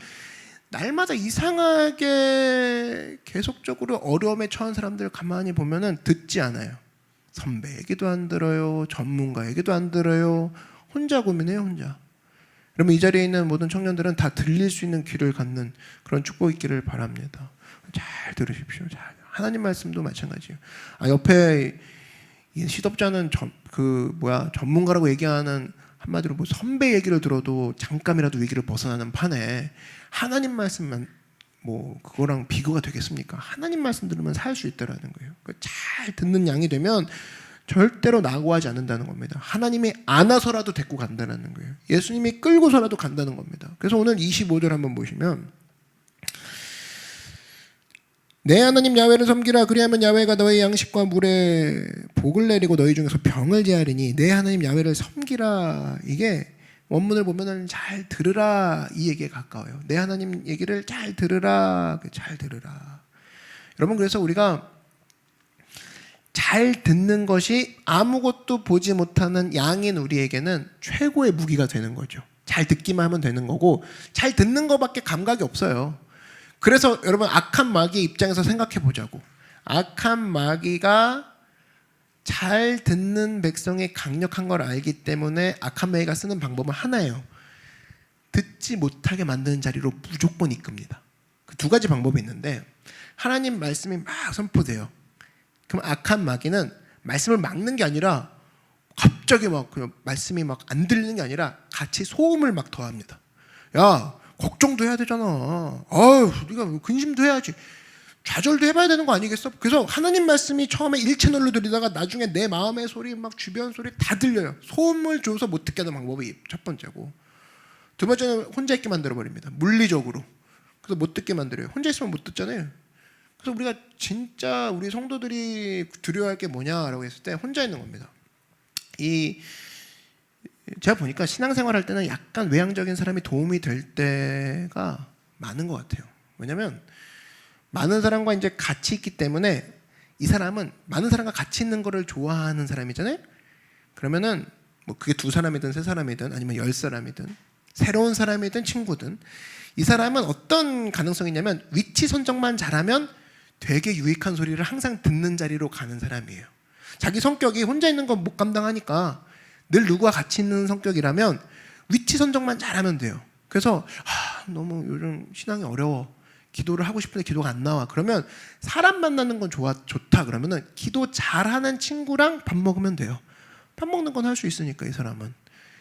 날마다 이상하게 계속적으로 어려움에 처한 사람들 가만히 보면은 듣지 않아요. 선배 얘기도 안 들어요. 전문가 얘기도 안 들어요. 혼자 고민해요, 혼자. 그러면 이 자리에 있는 모든 청년들은 다 들릴 수 있는 귀를 갖는 그런 축복 있기를 바랍니다. 잘 들으십시오. 잘. 하나님 말씀도 마찬가지예요. 옆에 시덥잖은 전문가라고 얘기하는 한마디로 뭐 선배 얘기를 들어도 잠깐이라도 위기를 벗어나는 판에 하나님 말씀만 뭐 그거랑 비교가 되겠습니까? 하나님 말씀 들으면 살 수 있다라는 거예요. 잘 듣는 양이 되면 절대로 낙오하지 않는다는 겁니다. 하나님이 안아서라도 데리고 간다는 거예요. 예수님이 끌고서라도 간다는 겁니다. 그래서 오늘 25절 한번 보시면 내 하나님 야훼를 섬기라. 그리하면 야훼가 너의 양식과 물에 복을 내리고 너희 중에서 병을 제하리니 내 하나님 야훼를 섬기라. 이게 원문을 보면은 잘 들으라 이 얘기에 가까워요. 내 하나님 얘기를 잘 들으라. 잘 들으라. 여러분 그래서 우리가 잘 듣는 것이 아무것도 보지 못하는 양인 우리에게는 최고의 무기가 되는 거죠. 잘 듣기만 하면 되는 거고 잘 듣는 것밖에 감각이 없어요. 그래서 여러분 악한 마귀의 입장에서 생각해 보자고. 악한 마귀가 잘 듣는 백성이 강력한 걸 알기 때문에 악한 마귀가 쓰는 방법은 하나예요. 듣지 못하게 만드는 자리로 무조건 이끕니다. 그 두 가지 방법이 있는데 하나님 말씀이 막 선포돼요. 그럼 악한 마귀는 말씀을 막는 게 아니라 갑자기 막 그냥 말씀이 막 안 들리는 게 아니라 같이 소음을 막 더합니다. 야, 걱정도 해야 되잖아. 아유, 네가 근심도 해야지. 좌절도 해봐야 되는 거 아니겠어? 그래서 하나님 말씀이 처음에 1채널로 들리다가 나중에 내 마음의 소리, 막 주변 소리 다 들려요. 소음을 줘서 못 듣게 하는 방법이 첫 번째고, 두 번째는 혼자 있게 만들어 버립니다. 물리적으로. 그래서 못 듣게 만들어요. 혼자 있으면 못 듣잖아요. 그래서 우리가 진짜 우리 성도들이 두려워할 게 뭐냐라고 했을 때 혼자 있는 겁니다. 제가 보니까 신앙생활 할 때는 약간 외향적인 사람이 도움이 될 때가 많은 것 같아요. 왜냐하면 많은 사람과 이제 같이 있기 때문에 이 사람은 많은 사람과 같이 있는 거를 좋아하는 사람이잖아요. 그러면은 뭐 그게 2사람이든 3사람이든 아니면 10사람이든 새로운 사람이든 친구든, 이 사람은 어떤 가능성이 있냐면 위치 선정만 잘하면 되게 유익한 소리를 항상 듣는 자리로 가는 사람이에요. 자기 성격이 혼자 있는 건 못 감당하니까 늘 누구와 같이 있는 성격이라면 위치 선정만 잘하면 돼요. 그래서 너무 요즘 신앙이 어려워, 기도를 하고 싶은데 기도가 안 나와, 그러면 사람 만나는 건 좋다 그러면은 기도 잘하는 친구랑 밥 먹으면 돼요. 밥 먹는 건 할 수 있으니까 이 사람은.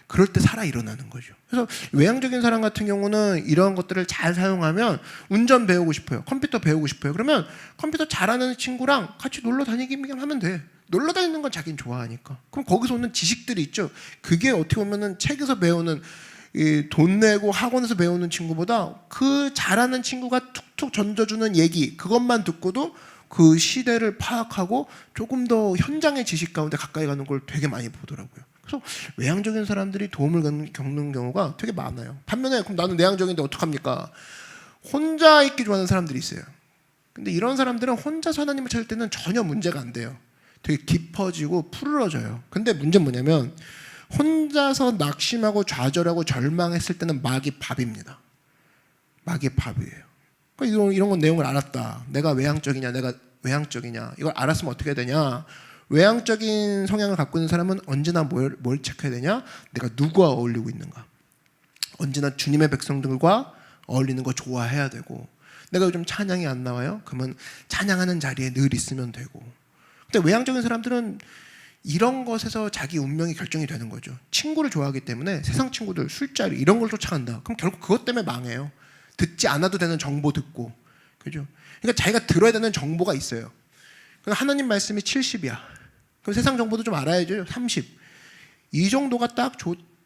그럴 때 살아 일어나는 거죠. 그래서 외향적인 사람 같은 경우는 이런 것들을 잘 사용하면, 운전 배우고 싶어요, 컴퓨터 배우고 싶어요, 그러면 컴퓨터 잘하는 친구랑 같이 놀러 다니기만 하면 돼. 놀러 다니는 건 자기는 좋아하니까. 그럼 거기서 오는 지식들이 있죠. 그게 어떻게 보면은 책에서 배우는, 돈 내고 학원에서 배우는 친구보다 그 잘하는 친구가 툭툭 던져주는 얘기, 그것만 듣고도 그 시대를 파악하고 조금 더 현장의 지식 가운데 가까이 가는 걸 되게 많이 보더라고요. 그래서 외향적인 사람들이 도움을 겪는 경우가 되게 많아요. 반면에 그럼 나는 내향적인데 어떡합니까? 혼자 있기 좋아하는 사람들이 있어요. 근데 이런 사람들은 혼자서 하나님을 찾을 때는 전혀 문제가 안 돼요. 되게 깊어지고 푸르러져요. 근데 문제는 뭐냐면 혼자서 낙심하고 좌절하고 절망했을 때는 마귀 밥입니다. 마귀 밥이에요. 그러니까 이런 건 내용을 알았다. 내가 외향적이냐, 내가 외향적이냐, 이걸 알았으면 어떻게 해야 되냐. 외향적인 성향을 갖고 있는 사람은 언제나 뭘 체크해야 되냐? 내가 누구와 어울리고 있는가. 언제나 주님의 백성들과 어울리는 거 좋아해야 되고, 내가 요즘 찬양이 안 나와요? 그러면 찬양하는 자리에 늘 있으면 되고. 근데 외향적인 사람들은 이런 것에서 자기 운명이 결정이 되는 거죠. 친구를 좋아하기 때문에 세상 친구들, 술자리 이런 걸 쫓아간다. 그럼 결국 그것 때문에 망해요. 듣지 않아도 되는 정보 듣고, 그죠? 그러니까 자기가 들어야 되는 정보가 있어요. 하나님 말씀이 70이야. 그럼 세상 정보도 좀 알아야죠. 30. 이 정도가 딱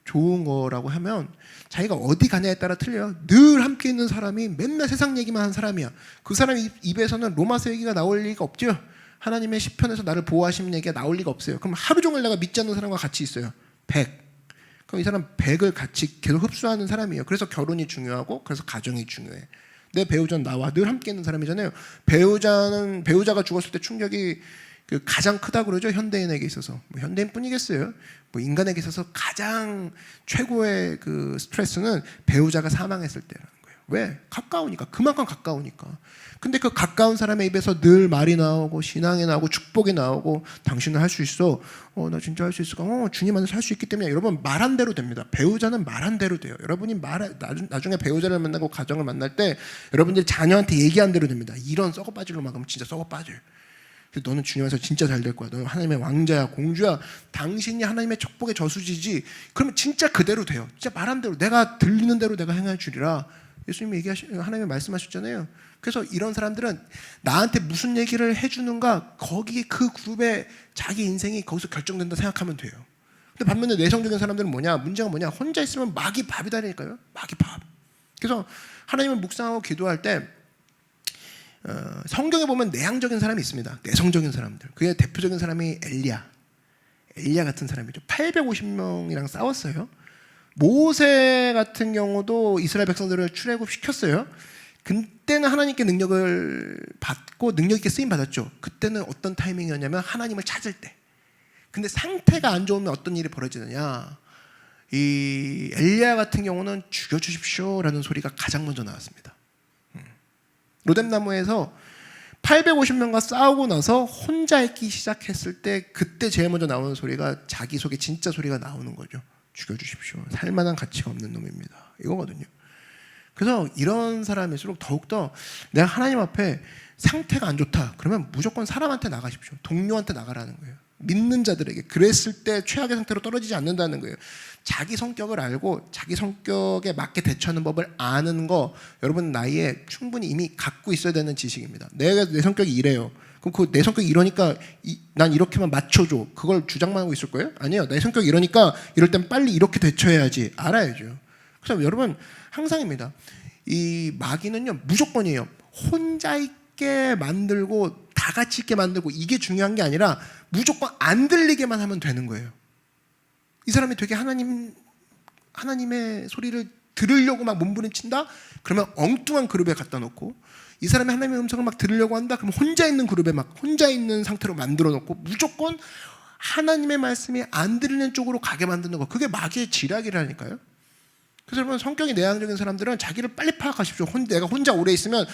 좋은 거라고 하면 자기가 어디 가냐에 따라 틀려요. 늘 함께 있는 사람이 맨날 세상 얘기만 하는 사람이야. 그 사람 입에서는 로마서 얘기가 나올 리가 없죠. 하나님의 시편에서 나를 보호하시는 얘기가 나올 리가 없어요. 그럼 하루 종일 내가 믿지 않는 사람과 같이 있어요. 100. 그럼 이 사람 100을 같이 계속 흡수하는 사람이에요. 그래서 결혼이 중요하고, 그래서 가정이 중요해. 내 배우자는 나와 늘 함께 있는 사람이잖아요. 배우자가 죽었을 때 충격이 가장 크다 그러죠. 현대인에게 있어서. 뭐 현대인뿐이겠어요. 뭐 인간에게 있어서 가장 최고의 그 스트레스는 배우자가 사망했을 때라는 거예요. 왜? 가까우니까. 그만큼 가까우니까. 근데 그 가까운 사람의 입에서 늘 말이 나오고 신앙이 나오고 축복이 나오고, 당신은 할 수 있어. 나 진짜 할 수 있을까? 주님 안에서 할 수 있기 때문에. 여러분, 말한 대로 됩니다. 배우자는 말한 대로 돼요. 여러분이 나중에 배우자를 만나고 가정을 만날 때 여러분들이 자녀한테 얘기한 대로 됩니다. 이런 썩어 빠질로 막으면 진짜 썩어 빠져요. 너는 주님 안에서 진짜 잘 될 거야. 너는 하나님의 왕자야, 공주야. 당신이 하나님의 축복의 저수지지. 그러면 진짜 그대로 돼요. 진짜 말한 대로, 내가 들리는 대로 내가 행해 주리라. 예수님이 하나님이 말씀하셨잖아요. 그래서 이런 사람들은 나한테 무슨 얘기를 해주는가, 거기 그 그룹에 자기 인생이 거기서 결정된다 생각하면 돼요. 근데 반면에 내성적인 사람들은 뭐냐? 문제가 뭐냐? 혼자 있으면 마귀 밥이다니까요. 마귀 밥. 그래서 하나님을 묵상하고 기도할 때 성경에 보면 내향적인 사람이 있습니다. 내성적인 사람들. 그의 대표적인 사람이 엘리야 같은 사람이죠. 850명이랑 싸웠어요. 모세 같은 경우도 이스라엘 백성들을 출애굽시켰어요. 그때는 하나님께 능력을 받고 능력 있게 쓰임 받았죠. 그때는 어떤 타이밍이었냐면 하나님을 찾을 때. 근데 상태가 안 좋으면 어떤 일이 벌어지느냐, 이 엘리야 같은 경우는 죽여주십시오라는 소리가 가장 먼저 나왔습니다. 로뎀나무에서 850명과 싸우고 나서 혼자 있기 시작했을 때, 그때 제일 먼저 나오는 소리가 자기 속에 진짜 소리가 나오는 거죠. 죽여주십시오. 살만한 가치가 없는 놈입니다. 이거거든요. 그래서 이런 사람일수록 더욱더 내가 하나님 앞에 상태가 안 좋다. 그러면 무조건 사람한테 나가십시오. 동료한테 나가라는 거예요. 믿는 자들에게. 그랬을 때 최악의 상태로 떨어지지 않는다는 거예요. 자기 성격을 알고 자기 성격에 맞게 대처하는 법을 아는 거 여러분 나이에 충분히 이미 갖고 있어야 되는 지식입니다. 내가 내 성격이 이래요. 그럼 그 내 성격이 이러니까 난 이렇게만 맞춰줘. 그걸 주장만 하고 있을 거예요? 아니에요. 내 성격이 이러니까 이럴 땐 빨리 이렇게 대처해야지. 알아야죠. 그래서 여러분 항상입니다. 이 마귀는요 무조건이에요. 혼자 있게 만들고 다 같이 있게 만들고 이게 중요한 게 아니라 무조건 안 들리게만 하면 되는 거예요. 이 사람이 되게 하나님의 소리를 들으려고 막 몸부림친다? 그러면 엉뚱한 그룹에 갖다 놓고 이 사람이 하나님의 음성을 막 들으려고 한다? 그러면 혼자 있는 그룹에 막 혼자 있는 상태로 만들어 놓고 무조건 하나님의 말씀이 안 들리는 쪽으로 가게 만드는 거. 그게 마귀의 지략이라니까요. 그래서 여러분 성격이 내향적인 사람들은 자기를 빨리 파악하십시오. 내가 혼자 오래 있으면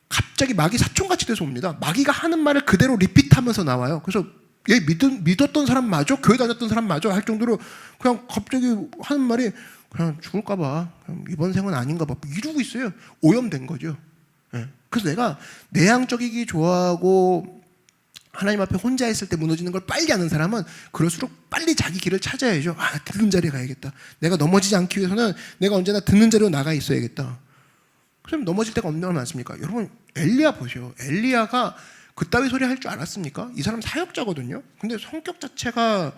갑자기 마귀 사촌같이 돼서 옵니다. 마귀가 하는 말을 그대로 리피트하면서 나와요. 그래서 얘 믿었던 사람 맞아? 교회 다녔던 사람 맞아? 할 정도로 그냥 갑자기 하는 말이 그냥 죽을까 봐. 이번 생은 아닌가 봐. 이러고 있어요. 오염된 거죠. 예. 그래서 내가 내향적이기 좋아하고 하나님 앞에 혼자 있을 때 무너지는 걸 빨리 아는 사람은 그럴수록 빨리 자기 길을 찾아야죠. 아, 듣는 자리에 가야겠다. 내가 넘어지지 않기 위해서는 내가 언제나 듣는 자리로 나가 있어야겠다. 그럼 넘어질 때가 얼마나 많습니까? 여러분 엘리야 보세요. 엘리야가 그따위 소리 할 줄 알았습니까? 이 사람 사역자거든요. 근데 성격 자체가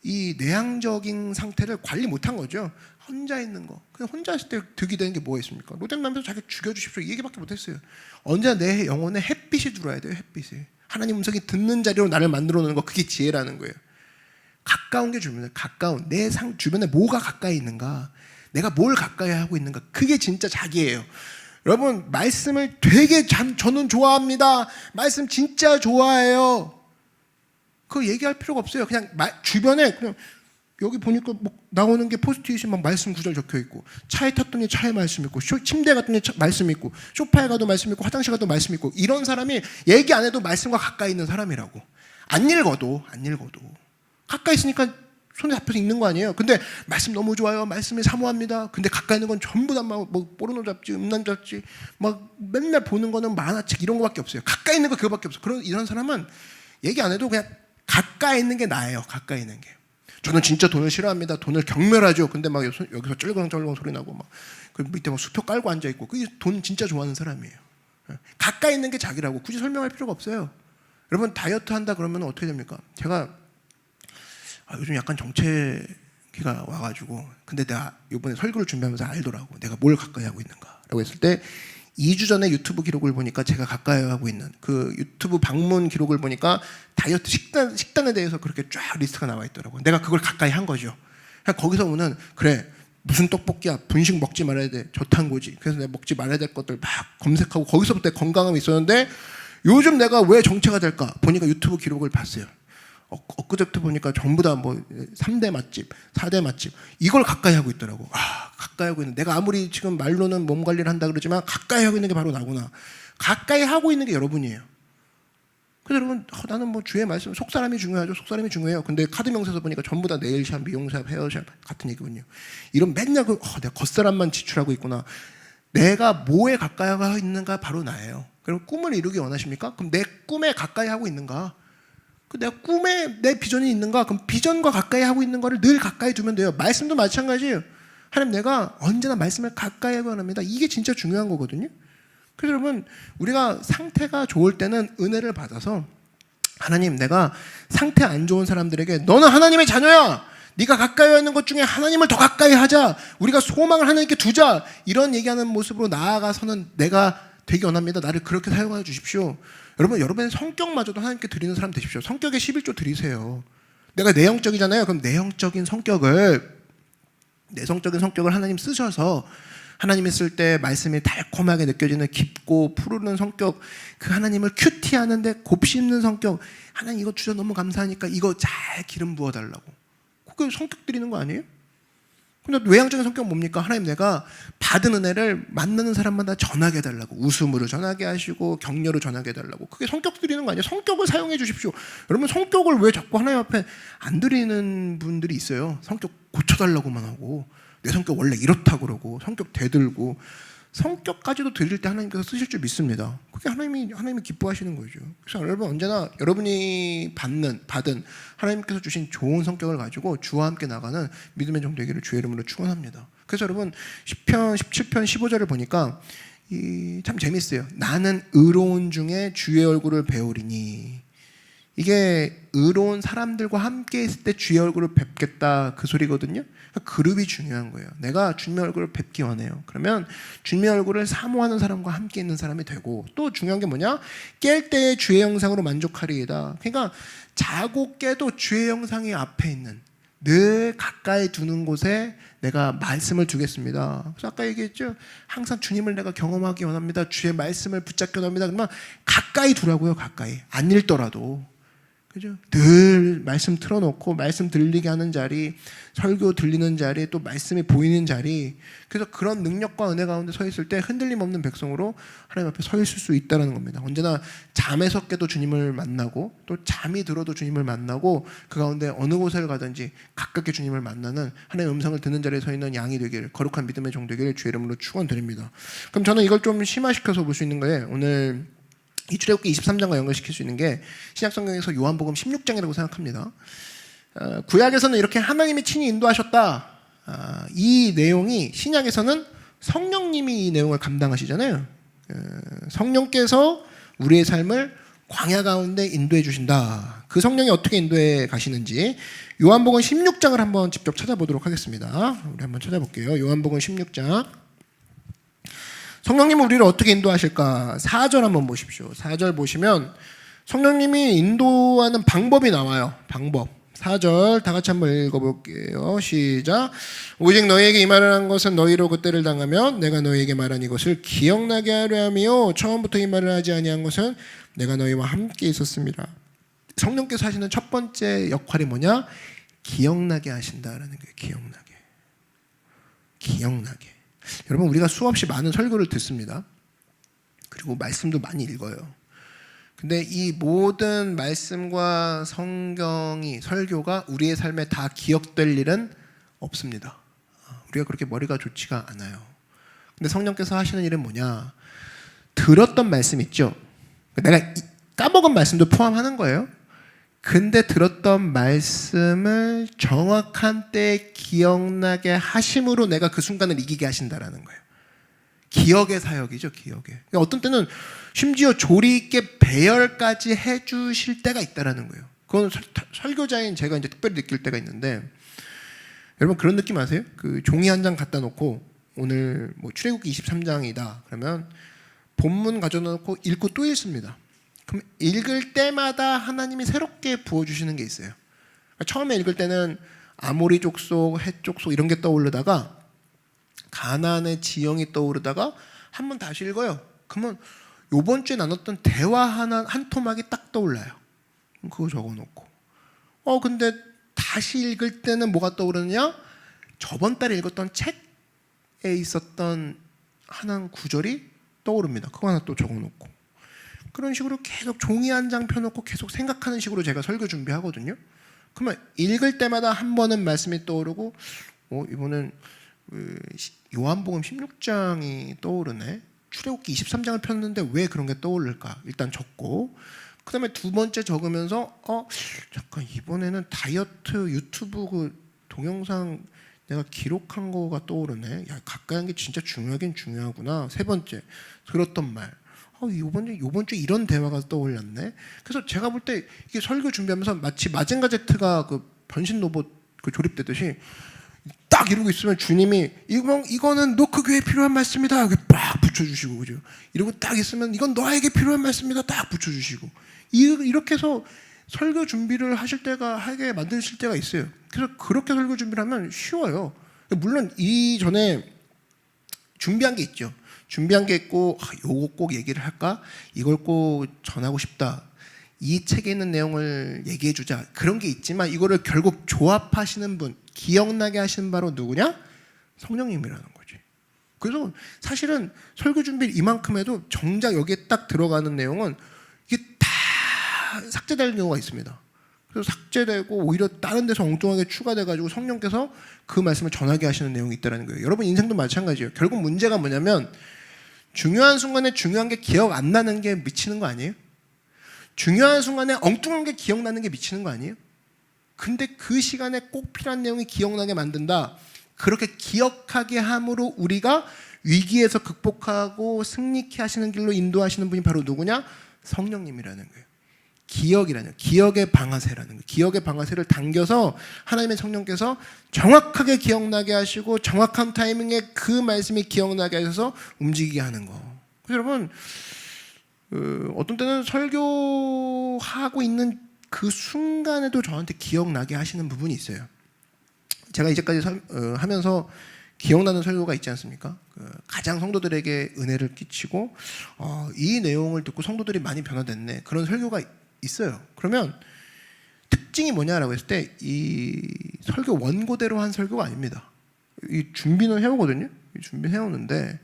이 내향적인 상태를 관리 못한 거죠. 혼자 있는 거. 그냥 혼자 있을 때 득이 되는 게 뭐가 있습니까? 로뎀 남에서 자기 죽여주십시오. 이 얘기밖에 못했어요. 언제나 내 영혼에 햇빛이 들어와야 돼요. 햇빛이. 하나님 음성이 듣는 자리로 나를 만들어 놓는 거. 그게 지혜라는 거예요. 가까운 게 주변에 가까운 내 주변에 뭐가 가까이 있는가, 내가 뭘 가까이 하고 있는가. 그게 진짜 자기예요. 여러분 말씀을 되게 저는 좋아합니다. 말씀 진짜 좋아해요. 그거 얘기할 필요가 없어요. 그냥 주변에 그냥 여기 보니까 뭐 나오는 게 포스트잇이 막 말씀 구절 적혀 있고, 차에 탔더니 차에 말씀 있고, 침대에 갔더니 말씀 있고, 소파에 가도 말씀 있고, 화장실 가도 말씀 있고, 이런 사람이 얘기 안 해도 말씀과 가까이 있는 사람이라고. 안 읽어도 가까이 있으니까 손에 잡혀서 읽는 거 아니에요. 근데 말씀 너무 좋아요. 말씀이 사모합니다. 근데 가까이 있는 건 전부 다 막 뭐 포르노 잡지, 음란 잡지, 막 맨날 보는 거는 만화책 이런 거밖에 없어요. 가까이 있는 거 그거밖에 없어. 이런 사람은 얘기 안 해도 그냥 가까이 있는 게 나아요. 가까이 있는 게. 저는 진짜 돈을 싫어합니다. 돈을 경멸하죠. 근데 막 여기서 쩔렁쩔렁 소리 나고 막 그 밑에 막 수표 깔고 앉아 있고, 그게 돈 진짜 좋아하는 사람이에요. 가까이 있는 게 자기라고. 굳이 설명할 필요가 없어요. 여러분 다이어트 한다 그러면 어떻게 됩니까? 제가 요즘 약간 정체기가 와가지고, 근데 내가 이번에 설교를 준비하면서 알더라고. 내가 뭘 가까이 하고 있는가라고 했을 때 2주 전에 유튜브 기록을 보니까 제가 가까이 하고 있는 그 유튜브 방문 기록을 보니까 다이어트 식단에 대해서 그렇게 쫙 리스트가 나와 있더라고요. 내가 그걸 가까이 한 거죠. 거기서 오는 그래 무슨 떡볶이야, 분식 먹지 말아야 돼, 저탄고지. 그래서 내가 먹지 말아야 될 것들 막 검색하고 거기서부터 건강함이 있었는데, 요즘 내가 왜 정체가 될까 보니까 유튜브 기록을 봤어요. 엊그제부터 보니까 전부 다 뭐 3대 맛집, 4대 맛집 이걸 가까이 하고 있더라고. 가까이 하고 있는, 내가 아무리 지금 말로는 몸 관리를 한다 그러지만 가까이 하고 있는 게 바로 나구나. 가까이 하고 있는 게 여러분이에요. 그래서 여러분 나는 뭐 주의 말씀, 속사람이 중요하죠. 속사람이 중요해요. 근데 카드 명세서 보니까 전부 다 네일샵, 미용샵, 헤어샵 같은 얘기군요. 이런 맨날 내가 겉사람만 지출하고 있구나. 내가 뭐에 가까이 하고 있는가 바로 나예요. 그럼 꿈을 이루기 원하십니까? 그럼 내 꿈에 가까이 하고 있는가? 내가 꿈에 내 비전이 있는가? 그럼 비전과 가까이 하고 있는 거를 늘 가까이 두면 돼요. 말씀도 마찬가지예요. 하나님 내가 언제나 말씀을 가까이 하고 합니다. 이게 진짜 중요한 거거든요. 그래서 여러분 우리가 상태가 좋을 때는 은혜를 받아서, 하나님 내가 상태 안 좋은 사람들에게 너는 하나님의 자녀야, 네가 가까이 하는 것 중에 하나님을 더 가까이 하자, 우리가 소망을 하나님께 두자, 이런 얘기하는 모습으로 나아가서는 내가 되기 원합니다. 나를 그렇게 사용하여 주십시오. 여러분의 성격마저도 하나님께 드리는 사람 되십시오. 성격에 11조 드리세요. 내가 내형적이잖아요. 그럼 내성적인 성격을 하나님 쓰셔서, 하나님이 쓸 때 말씀이 달콤하게 느껴지는 깊고 푸르는 성격, 그 하나님을 큐티하는데 곱씹는 성격, 하나님 이거 주셔서 너무 감사하니까 이거 잘 기름 부어달라고. 그게 성격 드리는 거 아니에요? 근데 외향적인 성격은 뭡니까? 하나님 내가 받은 은혜를 만나는 사람마다 전하게 해달라고, 웃음으로 전하게 하시고 격려로 전하게 해달라고. 그게 성격 드리는 거 아니에요? 성격을 사용해 주십시오. 여러분 성격을 왜 자꾸 하나님 앞에 안 드리는 분들이 있어요. 성격 고쳐달라고만 하고, 내 성격 원래 이렇다 그러고 성격 대들고. 성격까지도 드릴 때 하나님께서 쓰실 줄 믿습니다. 그게 하나님이 기뻐하시는 거죠. 그래서 여러분 언제나 여러분이 받은 하나님께서 주신 좋은 성격을 가지고 주와 함께 나가는 믿음의 종 되기를 주의 이름으로 축원합니다. 그래서 여러분 시편 17편 15절을 보니까 참 재밌어요. 나는 의로운 중에 주의 얼굴을 배우리니, 이게 의로운 사람들과 함께 있을 때 주의 얼굴을 뵙겠다 그 소리거든요. 그룹이 중요한 거예요. 내가 주님의 얼굴을 뵙기 원해요. 그러면 주님의 얼굴을 사모하는 사람과 함께 있는 사람이 되고, 또 중요한 게 뭐냐? 깰 때의 주의 영상으로 만족하리이다. 그러니까 자고 깨도 주의 영상이 앞에 있는, 늘 가까이 두는 곳에 내가 말씀을 두겠습니다. 그래서 아까 얘기했죠. 항상 주님을 내가 경험하기 원합니다. 주의 말씀을 붙잡기 원합니다. 그러면 가까이 두라고요. 가까이. 안 읽더라도. 그죠? 늘 말씀 틀어놓고 말씀 들리게 하는 자리, 설교 들리는 자리, 또 말씀이 보이는 자리. 그래서 그런 능력과 은혜 가운데 서 있을 때 흔들림 없는 백성으로 하나님 앞에 서 있을 수 있다는 겁니다. 언제나 잠에서 깨도 주님을 만나고, 또 잠이 들어도 주님을 만나고, 그 가운데 어느 곳을 가든지 가깝게 주님을 만나는 하나님의 음성을 듣는 자리에 서 있는 양이 되기를, 거룩한 믿음의 종 되기를 주의 이름으로 축원드립니다. 그럼 저는 이걸 좀 심화시켜서 볼 수 있는 거예요. 오늘 이 출애굽기 23장과 연결시킬 수 있는 게 신약성경에서 요한복음 16장이라고 생각합니다. 구약에서는 이렇게 하나님이 친히 인도하셨다. 이 내용이 신약에서는 성령님이 이 내용을 감당하시잖아요. 성령께서 우리의 삶을 광야 가운데 인도해 주신다. 그 성령이 어떻게 인도해 가시는지 요한복음 16장을 한번 직접 찾아보도록 하겠습니다. 우리 한번 찾아볼게요. 요한복음 16장. 성령님은 우리를 어떻게 인도하실까? 4절 한번 보십시오. 4절 보시면 성령님이 인도하는 방법이 나와요. 방법. 4절 다 같이 한번 읽어볼게요. 시작. 오직 너희에게 이 말을 한 것은 너희로 그때를 당하면 내가 너희에게 말한 이것을 기억나게 하려 하며 처음부터 이 말을 하지 아니한 것은 내가 너희와 함께 있었습니다. 성령께서 하시는 첫 번째 역할이 뭐냐? 기억나게 하신다라는 거예요. 기억나게. 여러분, 우리가 수없이 많은 설교를 듣습니다. 그리고 말씀도 많이 읽어요. 근데 이 모든 말씀과 성경이, 설교가 우리의 삶에 다 기억될 일은 없습니다. 우리가 그렇게 머리가 좋지가 않아요. 근데 성령께서 하시는 일은 뭐냐? 들었던 말씀 있죠? 내가 까먹은 말씀도 포함하는 거예요. 근데 들었던 말씀을 정확한 때에 기억나게 하심으로 내가 그 순간을 이기게 하신다라는 거예요. 기억의 사역이죠, 기억의. 그러니까 어떤 때는 심지어 조리 있게 배열까지 해주실 때가 있다라는 거예요. 그건 설교자인 제가 이제 특별히 느낄 때가 있는데, 여러분 그런 느낌 아세요? 그 종이 한 장 갖다 놓고 오늘 뭐 출애굽기 23장이다. 그러면 본문 가져놓고 읽고 또 읽습니다. 그럼 읽을 때마다 하나님이 새롭게 부어주시는 게 있어요. 그러니까 처음에 읽을 때는 아모리 족속, 헷 족속 이런 게 떠오르다가 가나안의 지형이 떠오르다가 한 번 다시 읽어요. 그러면 요번 주에 나눴던 대화 한 토막이 딱 떠올라요. 그거 적어놓고 근데 다시 읽을 때는 뭐가 떠오르느냐? 저번 달에 읽었던 책에 있었던 하나 구절이 떠오릅니다. 그거 하나 또 적어놓고 그런 식으로 계속 종이 한 장 펴놓고 계속 생각하는 식으로 제가 설교 준비하거든요. 그러면 읽을 때마다 한 번은 말씀이 떠오르고 이번엔 요한복음 16장이 떠오르네. 출애굽기 23장을 폈는데 왜 그런 게 떠오를까? 일단 적고 그 다음에 두 번째 적으면서 잠깐 이번에는 다이어트 유튜브 그 동영상 내가 기록한 거가 떠오르네. 야, 가까이 한 게 진짜 중요하긴 중요하구나. 세 번째 들었던 말. 요번 주 이런 대화가 떠올랐네. 그래서 제가 볼 때 이게 설교 준비하면서 마치 마징가 제트가 그 변신 로봇 그 조립되듯이 딱 이러고 있으면 주님이 이거는 너 그 교회에 필요한 말씀이다. 이렇게 빡 붙여주시고, 그죠? 이러고 딱 있으면 이건 너에게 필요한 말씀이다. 딱 붙여주시고. 이렇게 해서 설교 준비를 하게 만드실 때가 있어요. 그래서 그렇게 설교 준비를 하면 쉬워요. 물론 이전에 준비한 게 있죠. 준비한 게 있고 요거 꼭 얘기를 할까? 이걸 꼭 전하고 싶다. 이 책에 있는 내용을 얘기해 주자. 그런 게 있지만 이거를 결국 조합하시는 분, 기억나게 하시는 바로 누구냐? 성령님이라는 거지. 그래서 사실은 설교 준비 이만큼 해도 정작 여기에 딱 들어가는 내용은 이게 다 삭제될 경우가 있습니다. 그래서 삭제되고 오히려 다른 데서 엉뚱하게 추가돼가지고 성령께서 그 말씀을 전하게 하시는 내용이 있다는 거예요. 여러분 인생도 마찬가지예요. 결국 문제가 뭐냐면 중요한 순간에 중요한 게 기억 안 나는 게 미치는 거 아니에요? 중요한 순간에 엉뚱한 게 기억나는 게 미치는 거 아니에요? 근데 그 시간에 꼭 필요한 내용이 기억나게 만든다. 그렇게 기억하게 함으로 우리가 위기에서 극복하고 승리케 하시는 길로 인도하시는 분이 바로 누구냐? 성령님이라는 거예요. 기억이라는, 기억의 방아쇠라는 거예요. 기억의 방아쇠를 당겨서 하나님의 성령께서 정확하게 기억나게 하시고 정확한 타이밍에 그 말씀이 기억나게 하셔서 움직이게 하는 거. 그래서 여러분, 어떤 때는 설교하고 있는 그 순간에도 저한테 기억나게 하시는 부분이 있어요. 제가 이제까지 하면서 기억나는 설교가 있지 않습니까? 가장 성도들에게 은혜를 끼치고 이 내용을 듣고 성도들이 많이 변화됐네, 그런 설교가 있어요. 그러면 특징이 뭐냐라고 했을 때 이 설교 원고대로 한 설교가 아닙니다. 이 준비는 해오거든요. 준비해오는데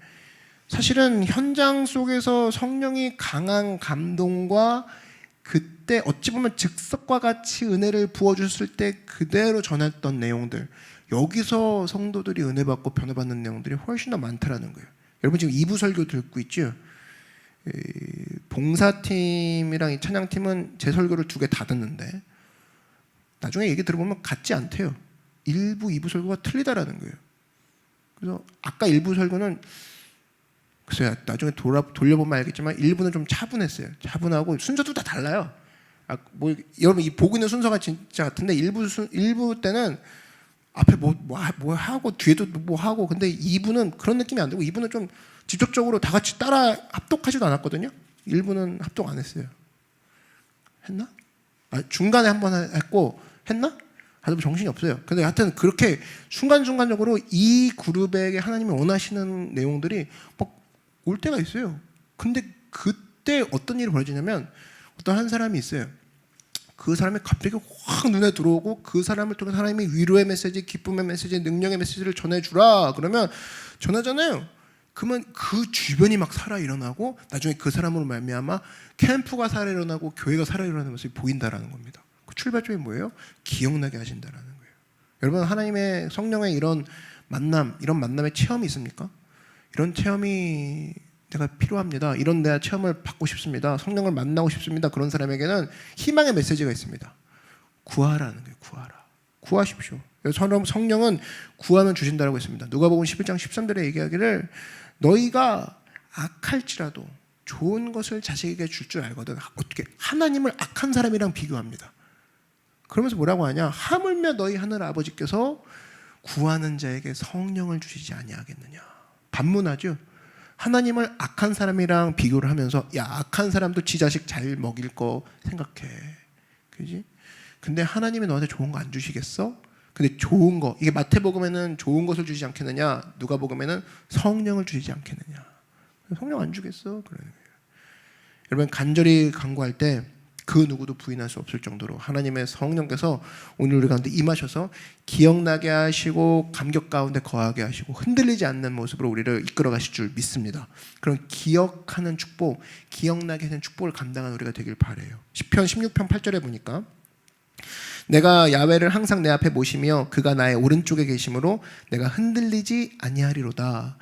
사실은 현장 속에서 성령이 강한 감동과 그때 어찌 보면 즉석과 같이 은혜를 부어주셨을 때 그대로 전했던 내용들, 여기서 성도들이 은혜 받고 변화받는 내용들이 훨씬 더 많다라는 거예요. 여러분 지금 2부 설교 듣고 있죠? 봉사팀이랑 이 찬양팀은 제 설교를 2개 다 듣는데 나중에 얘기 들어보면 같지 않대요. 1부, 2부 설교가 틀리다라는 거예요. 그래서 아까 1부 설교는 글쎄요, 나중에 돌려보면 알겠지만 1부는 좀 차분했어요. 차분하고 순서도 다 달라요. 여러분 이 보고 있는 순서가 진짜 같은데 1부 때는 앞에 뭐 하고 뒤에도 뭐 하고, 근데 2부는 그런 느낌이 안 들고 2부는 좀 직접적으로 다 같이 따라 합독하지도 않았거든요. 1부는 합독 안 했어요. 했나? 중간에 한 번 했고 했나? 하여튼 정신이 없어요. 근데 하여튼 그렇게 순간순간적으로 이 그룹에게 하나님이 원하시는 내용들이 막 올 때가 있어요. 근데 그때 어떤 일이 벌어지냐면 어떤 한 사람이 있어요. 그 사람이 갑자기 확 눈에 들어오고 그 사람을 통해 하나님이 위로의 메시지, 기쁨의 메시지, 능력의 메시지를 전해주라 그러면 전하잖아요. 그러면 그 주변이 막 살아 일어나고 나중에 그 사람으로 말미암아 캠프가 살아 일어나고 교회가 살아 일어나는 모습이 보인다라는 겁니다. 그 출발점이 뭐예요? 기억나게 하신다라는 거예요. 여러분 하나님의 성령의 이런 만남, 이런 만남의 체험이 있습니까? 이런 체험이 내가 필요합니다. 이런 내가 체험을 받고 싶습니다. 성령을 만나고 싶습니다. 그런 사람에게는 희망의 메시지가 있습니다. 구하라는 거예요. 구하라. 구하십시오. 성령은 구하면 주신다라고 했습니다. 누가복음 11장 13절에 얘기하기를 너희가 악할지라도 좋은 것을 자식에게 줄 줄 알거든. 어떻게 하나님을 악한 사람이랑 비교합니다. 그러면서 뭐라고 하냐? 하물며 너희 하늘 아버지께서 구하는 자에게 성령을 주시지 아니하겠느냐. 반문하죠. 하나님을 악한 사람이랑 비교를 하면서 야, 악한 사람도 지 자식 잘 먹일 거 생각해. 그지? 근데 하나님이 너한테 좋은 거 안 주시겠어? 근데 좋은 거, 이게 마태복음에는 좋은 것을 주시지 않겠느냐, 누가복음에는 성령을 주시지 않겠느냐. 성령 안 주겠어? 그러는 거예요. 여러분 간절히 간구할 때 그 누구도 부인할 수 없을 정도로 하나님의 성령께서 오늘 우리 가운데 임하셔서 기억나게 하시고 감격 가운데 거하게 하시고 흔들리지 않는 모습으로 우리를 이끌어 가실 줄 믿습니다. 그런 기억하는 축복, 기억나게 하는 축복을 감당하는 우리가 되길 바라요. 시편 16편 8절에 보니까 내가 야훼를 항상 내 앞에 모시며 그가 나의 오른쪽에 계심으로 내가 흔들리지 아니하리로다.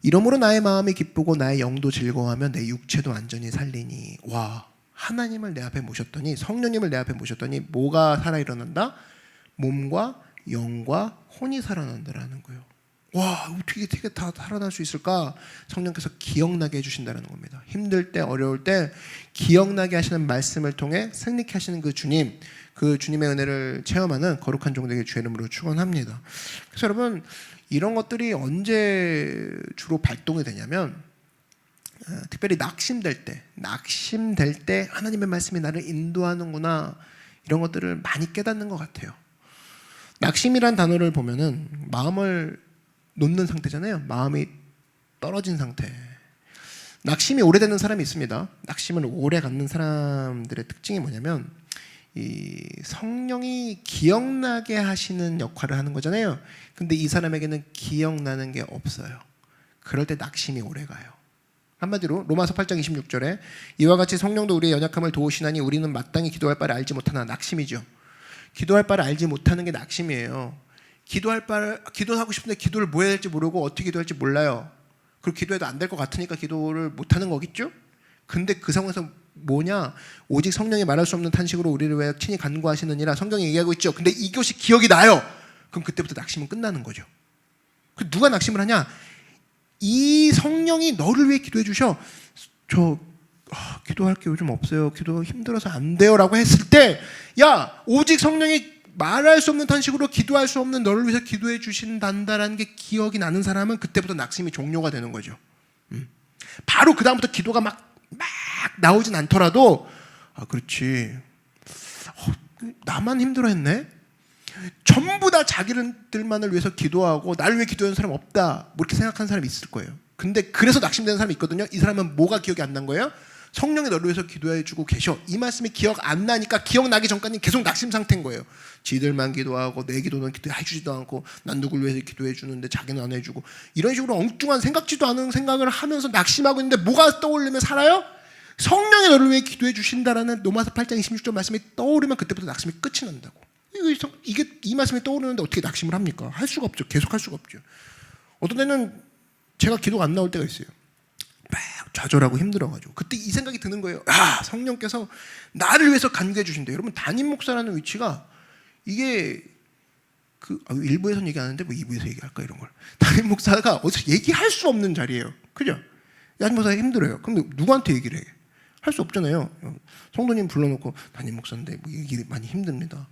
이러므로 나의 마음이 기쁘고 나의 영도 즐거워하며 내 육체도 안전히 살리니. 와, 하나님을 내 앞에 모셨더니, 성령님을 내 앞에 모셨더니 뭐가 살아 일어난다? 몸과 영과 혼이 살아난다라는 거예요. 와, 어떻게 다 살아날 수 있을까? 성령께서 기억나게 해주신다는 겁니다. 힘들 때, 어려울 때 기억나게 하시는 말씀을 통해 승리케 하시는 그 주님, 그 주님의 은혜를 체험하는 거룩한 종들에게 주의 이름으로 축원합니다. 그래서 여러분, 이런 것들이 언제 주로 발동이 되냐면 특별히 낙심될 때 하나님의 말씀이 나를 인도하는구나, 이런 것들을 많이 깨닫는 것 같아요. 낙심이란 단어를 보면은 마음을 놓는 상태잖아요. 마음이 떨어진 상태. 낙심이 오래되는 사람이 있습니다. 낙심을 오래 갖는 사람들의 특징이 뭐냐면 이 성령이 기억나게 하시는 역할을 하는 거잖아요. 근데 이 사람에게는 기억나는 게 없어요. 그럴 때 낙심이 오래 가요. 한마디로 로마서 8장 26절에 이와 같이 성령도 우리의 연약함을 도우시나니 우리는 마땅히 기도할 바를 알지 못하나. 낙심이죠. 기도할 바를 알지 못하는 게 낙심이에요. 기도하고 싶은데 기도를 뭐 해야 될지 모르고 어떻게 기도할지 몰라요. 그리고 기도해도 안 될 것 같으니까 기도를 못하는 거겠죠? 근데 그 상황에서 뭐냐? 오직 성령이 말할 수 없는 탄식으로 우리를 위하여 친히 간구하시느니라 성경이 얘기하고 있죠. 근데 이것이 기억이 나요. 그럼 그때부터 낙심은 끝나는 거죠. 그 누가 낙심을 하냐? 이 성령이 너를 위해 기도해 주셔. 기도할 게 요즘 없어요. 기도 힘들어서 안 돼요 라고 했을 때, 야, 오직 성령이 말할 수 없는 탄식으로 기도할 수 없는 너를 위해서 기도해 주신단다라는 게 기억이 나는 사람은 그때부터 낙심이 종료가 되는 거죠. 바로 그 다음부터 기도가 막 나오진 않더라도, 그렇지, 나만 힘들어했네. 전부 다 자기들만을 위해서 기도하고 나를 위해 기도하는 사람 없다, 뭐 이렇게 생각하는 사람이 있을 거예요. 근데 그래서 낙심되는 사람이 있거든요. 이 사람은 뭐가 기억이 안 난 거예요? 성령이 너를 위해서 기도해주고 계셔. 이 말씀이 기억 안 나니까 기억나기 전까지는 계속 낙심 상태인 거예요. 지들만 기도하고 내 기도는 기도해주지도 않고, 난 누굴 위해서 기도해주는데 자기는 안 해주고, 이런 식으로 엉뚱한 생각지도 않은 생각을 하면서 낙심하고 있는데 뭐가 떠오르면 살아요? 성령이 너를 위해 기도해 주신다라는 로마서 8장 26절 말씀이 떠오르면 그때부터 낙심이 끝이 난다고. 이 말씀이 떠오르는데 어떻게 낙심을 합니까? 할 수가 없죠. 계속 할 수가 없죠. 어떤 때는 제가 기도가 안 나올 때가 있어요. 막 좌절하고 힘들어가지고 그때 이 생각이 드는 거예요. 성령께서 나를 위해서 간구해 주신다. 여러분, 담임 목사라는 위치가 이게 일부에서는 얘기 안 하는데 뭐 2부에서 얘기할까 이런 걸. 담임 목사가 어디서 얘기할 수 없는 자리예요. 그죠? 담임 목사가 힘들어요. 그럼 누구한테 얘기를 해? 할 수 없잖아요. 성도님 불러놓고 담임 목사인데 뭐 얘기 많이 힘듭니다.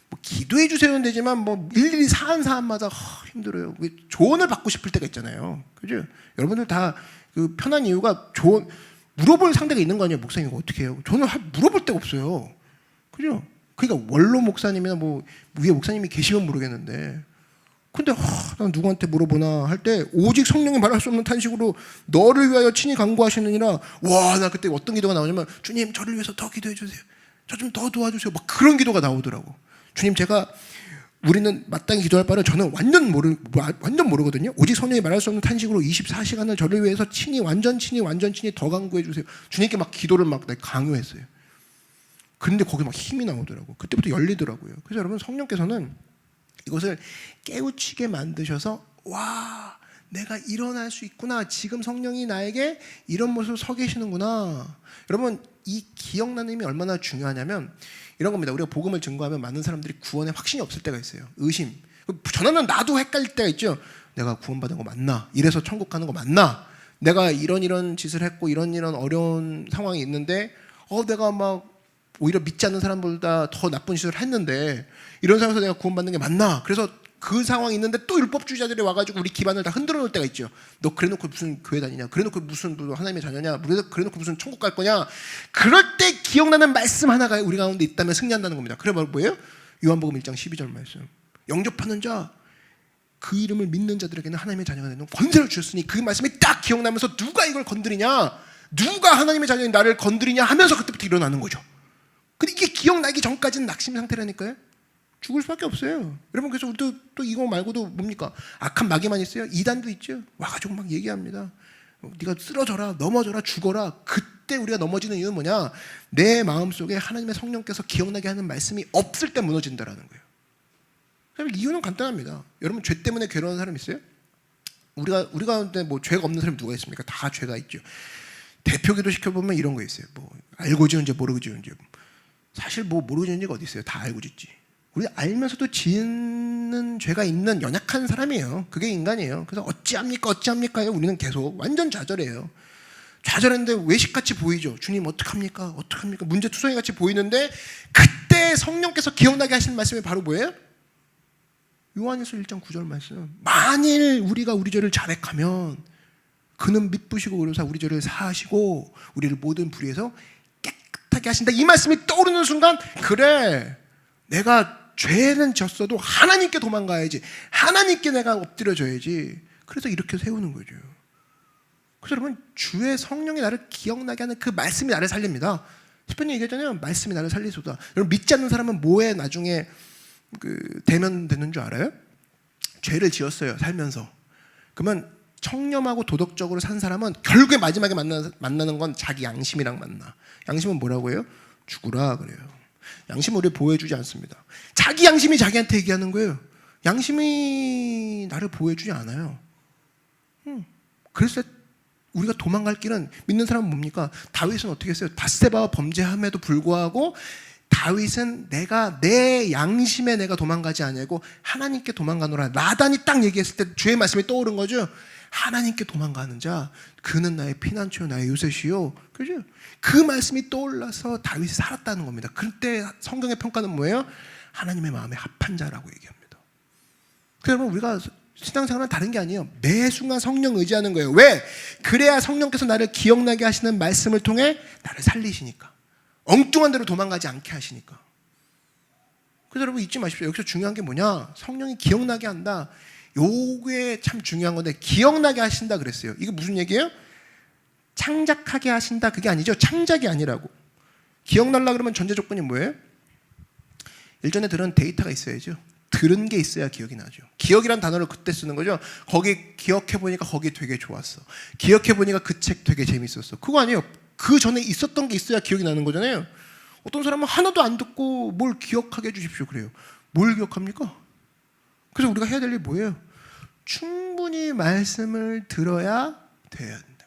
뭐 기도해 주세요는 되지만 뭐 일일이 사안마다 힘들어요. 조언을 받고 싶을 때가 있잖아요. 그죠? 여러분들 다 그 편한 이유가 물어볼 상대가 있는 거 아니에요. 목사님 이거 어떻게 해요? 저는 물어볼 데가 없어요. 그죠? 그러니까 원로 목사님이나 뭐 위에 목사님이 계시면 모르겠는데, 근데 난 누구한테 물어보나 할 때 오직 성령이 말할 수 없는 탄식으로 너를 위하여 친히 간구하시느니라. 와, 나 그때 어떤 기도가 나오냐면, 주님 저를 위해서 더 기도해 주세요. 저 좀 더 도와주세요. 막 그런 기도가 나오더라고. 주님, 우리는 마땅히 기도할 바를 저는 완전 모르거든요. 오직 성령이 말할 수 없는 탄식으로 24시간을 저를 위해서 완전 친히 더 간구해 주세요. 주님께 막 기도를 막 강요했어요. 그런데 거기 막 힘이 나오더라고. 그때부터 열리더라고요. 그래서 여러분, 성령께서는 이것을 깨우치게 만드셔서, 와, 내가 일어날 수 있구나. 지금 성령이 나에게 이런 모습으로 서 계시는구나. 여러분, 이 기억나는 힘이 얼마나 중요하냐면 이런 겁니다. 우리가 복음을 증거하면 많은 사람들이 구원에 확신이 없을 때가 있어요. 의심. 저는 나도 헷갈릴 때가 있죠. 내가 구원받은 거 맞나? 이래서 천국 가는 거 맞나? 내가 이런 짓을 했고 이런 어려운 상황이 있는데 내가 막 오히려 믿지 않는 사람보다 더 나쁜 짓을 했는데 이런 상황에서 내가 구원받는 게 맞나? 그래서 그 상황이 있는데 또 율법주의자들이 와가지고 우리 기반을 다 흔들어 놓을 때가 있죠. 너 그래놓고 무슨 교회 다니냐? 그래놓고 무슨 하나님의 자녀냐? 그래놓고 무슨 천국 갈 거냐? 그럴 때 기억나는 말씀 하나가 우리 가운데 있다면 승리한다는 겁니다. 그래 뭐예요? 요한복음 1장 12절 말씀. 영접하는 자, 그 이름을 믿는 자들에게는 하나님의 자녀가 되는 권세를 주셨으니, 그 말씀이 딱 기억나면서 누가 이걸 건드리냐? 누가 하나님의 자녀인 나를 건드리냐 하면서 그때부터 일어나는 거죠. 근데 이게 기억나기 전까지는 낙심 상태라니까요. 죽을 수밖에 없어요. 여러분, 그래서 우리도 또 이거 말고도 뭡니까? 악한 마귀만 있어요? 이단도 있죠. 와가지고 막 얘기합니다. 네가 쓰러져라, 넘어져라, 죽어라. 그때 우리가 넘어지는 이유는 뭐냐? 내 마음속에 하나님의 성령께서 기억나게 하는 말씀이 없을 때 무너진다라는 거예요. 이유는 간단합니다. 여러분, 죄 때문에 괴로운 사람 있어요? 우리 가운데 뭐 죄가 없는 사람이 누가 있습니까? 다 죄가 있죠. 대표기도 시켜보면 이런 거 있어요. 뭐 알고 지은 죄, 모르고 지은 죄. 사실 뭐 모르고 지은 죄가 어디 있어요? 다 알고 짓지. 우리 알면서도 짓는 죄가 있는 연약한 사람이에요. 그게 인간이에요. 그래서 어찌합니까요? 우리는 계속 완전 좌절해요. 좌절했는데 외식같이 보이죠. 주님 어떡합니까? 문제투성이같이 보이는데 그때 성령께서 기억나게 하시는 말씀이 바로 뭐예요? 요한일서 1장 9절 말씀. 만일 우리가 우리 죄를 자백하면 그는 미쁘시고 의로사 우리 죄를 사하시고 우리를 모든 불의에서 깨끗하게 하신다. 이 말씀이 떠오르는 순간, 그래, 내가 죄는 졌어도 하나님께 도망가야지. 하나님께 내가 엎드려져야지. 그래서 이렇게 세우는 거죠. 그래서 여러분, 주의 성령이 나를 기억나게 하는 그 말씀이 나를 살립니다. 시편이 얘기했잖아요. 말씀이 나를 살리소다. 여러분, 믿지 않는 사람은 뭐에 나중에 대면되는 줄 알아요? 죄를 지었어요, 살면서. 그러면 청렴하고 도덕적으로 산 사람은 결국에 마지막에 만나는 건 자기 양심이랑 만나. 양심은 뭐라고 해요? 죽으라 그래요. 양심은 우리를 보호해주지 않습니다. 자기 양심이 자기한테 얘기하는 거예요. 양심이 나를 보호해주지 않아요. 그랬을 때 우리가 도망갈 길은 믿는 사람은 뭡니까? 다윗은 어떻게 했어요? 밧세바와 범죄함에도 불구하고 다윗은 내 양심에 내가 도망가지 아니하고 하나님께 도망가노라. 나단이 딱 얘기했을 때 주의 말씀이 떠오른 거죠. 하나님께 도망가는 자 그는 나의 피난처요 나의 요새시요. 그죠? 그 말씀이 떠올라서 다윗이 살았다는 겁니다. 그때 성경의 평가는 뭐예요? 하나님의 마음에 합한 자라고 얘기합니다. 그러면 우리가 신앙생활은 다른 게 아니에요. 매 순간 성령 의지하는 거예요. 왜? 그래야 성령께서 나를 기억나게 하시는 말씀을 통해 나를 살리시니까. 엉뚱한 데로 도망가지 않게 하시니까. 그래서 여러분 잊지 마십시오. 여기서 중요한 게 뭐냐? 성령이 기억나게 한다. 요게 참 중요한 건데 기억나게 하신다 그랬어요. 이게 무슨 얘기예요? 창작하게 하신다 그게 아니죠. 창작이 아니라고. 기억날라 그러면 전제 조건이 뭐예요? 일전에 들은 데이터가 있어야죠. 들은 게 있어야 기억이 나죠. 기억이란 단어를 그때 쓰는 거죠. 거기 기억해보니까 거기 되게 좋았어. 기억해보니까 그 책 되게 재밌었어. 그거 아니에요. 그 전에 있었던 게 있어야 기억이 나는 거잖아요. 어떤 사람은 하나도 안 듣고 뭘 기억하게 해주십시오 그래요. 뭘 기억합니까? 그래서 우리가 해야 될 일이 뭐예요? 충분히 말씀을 들어야 돼야 된다.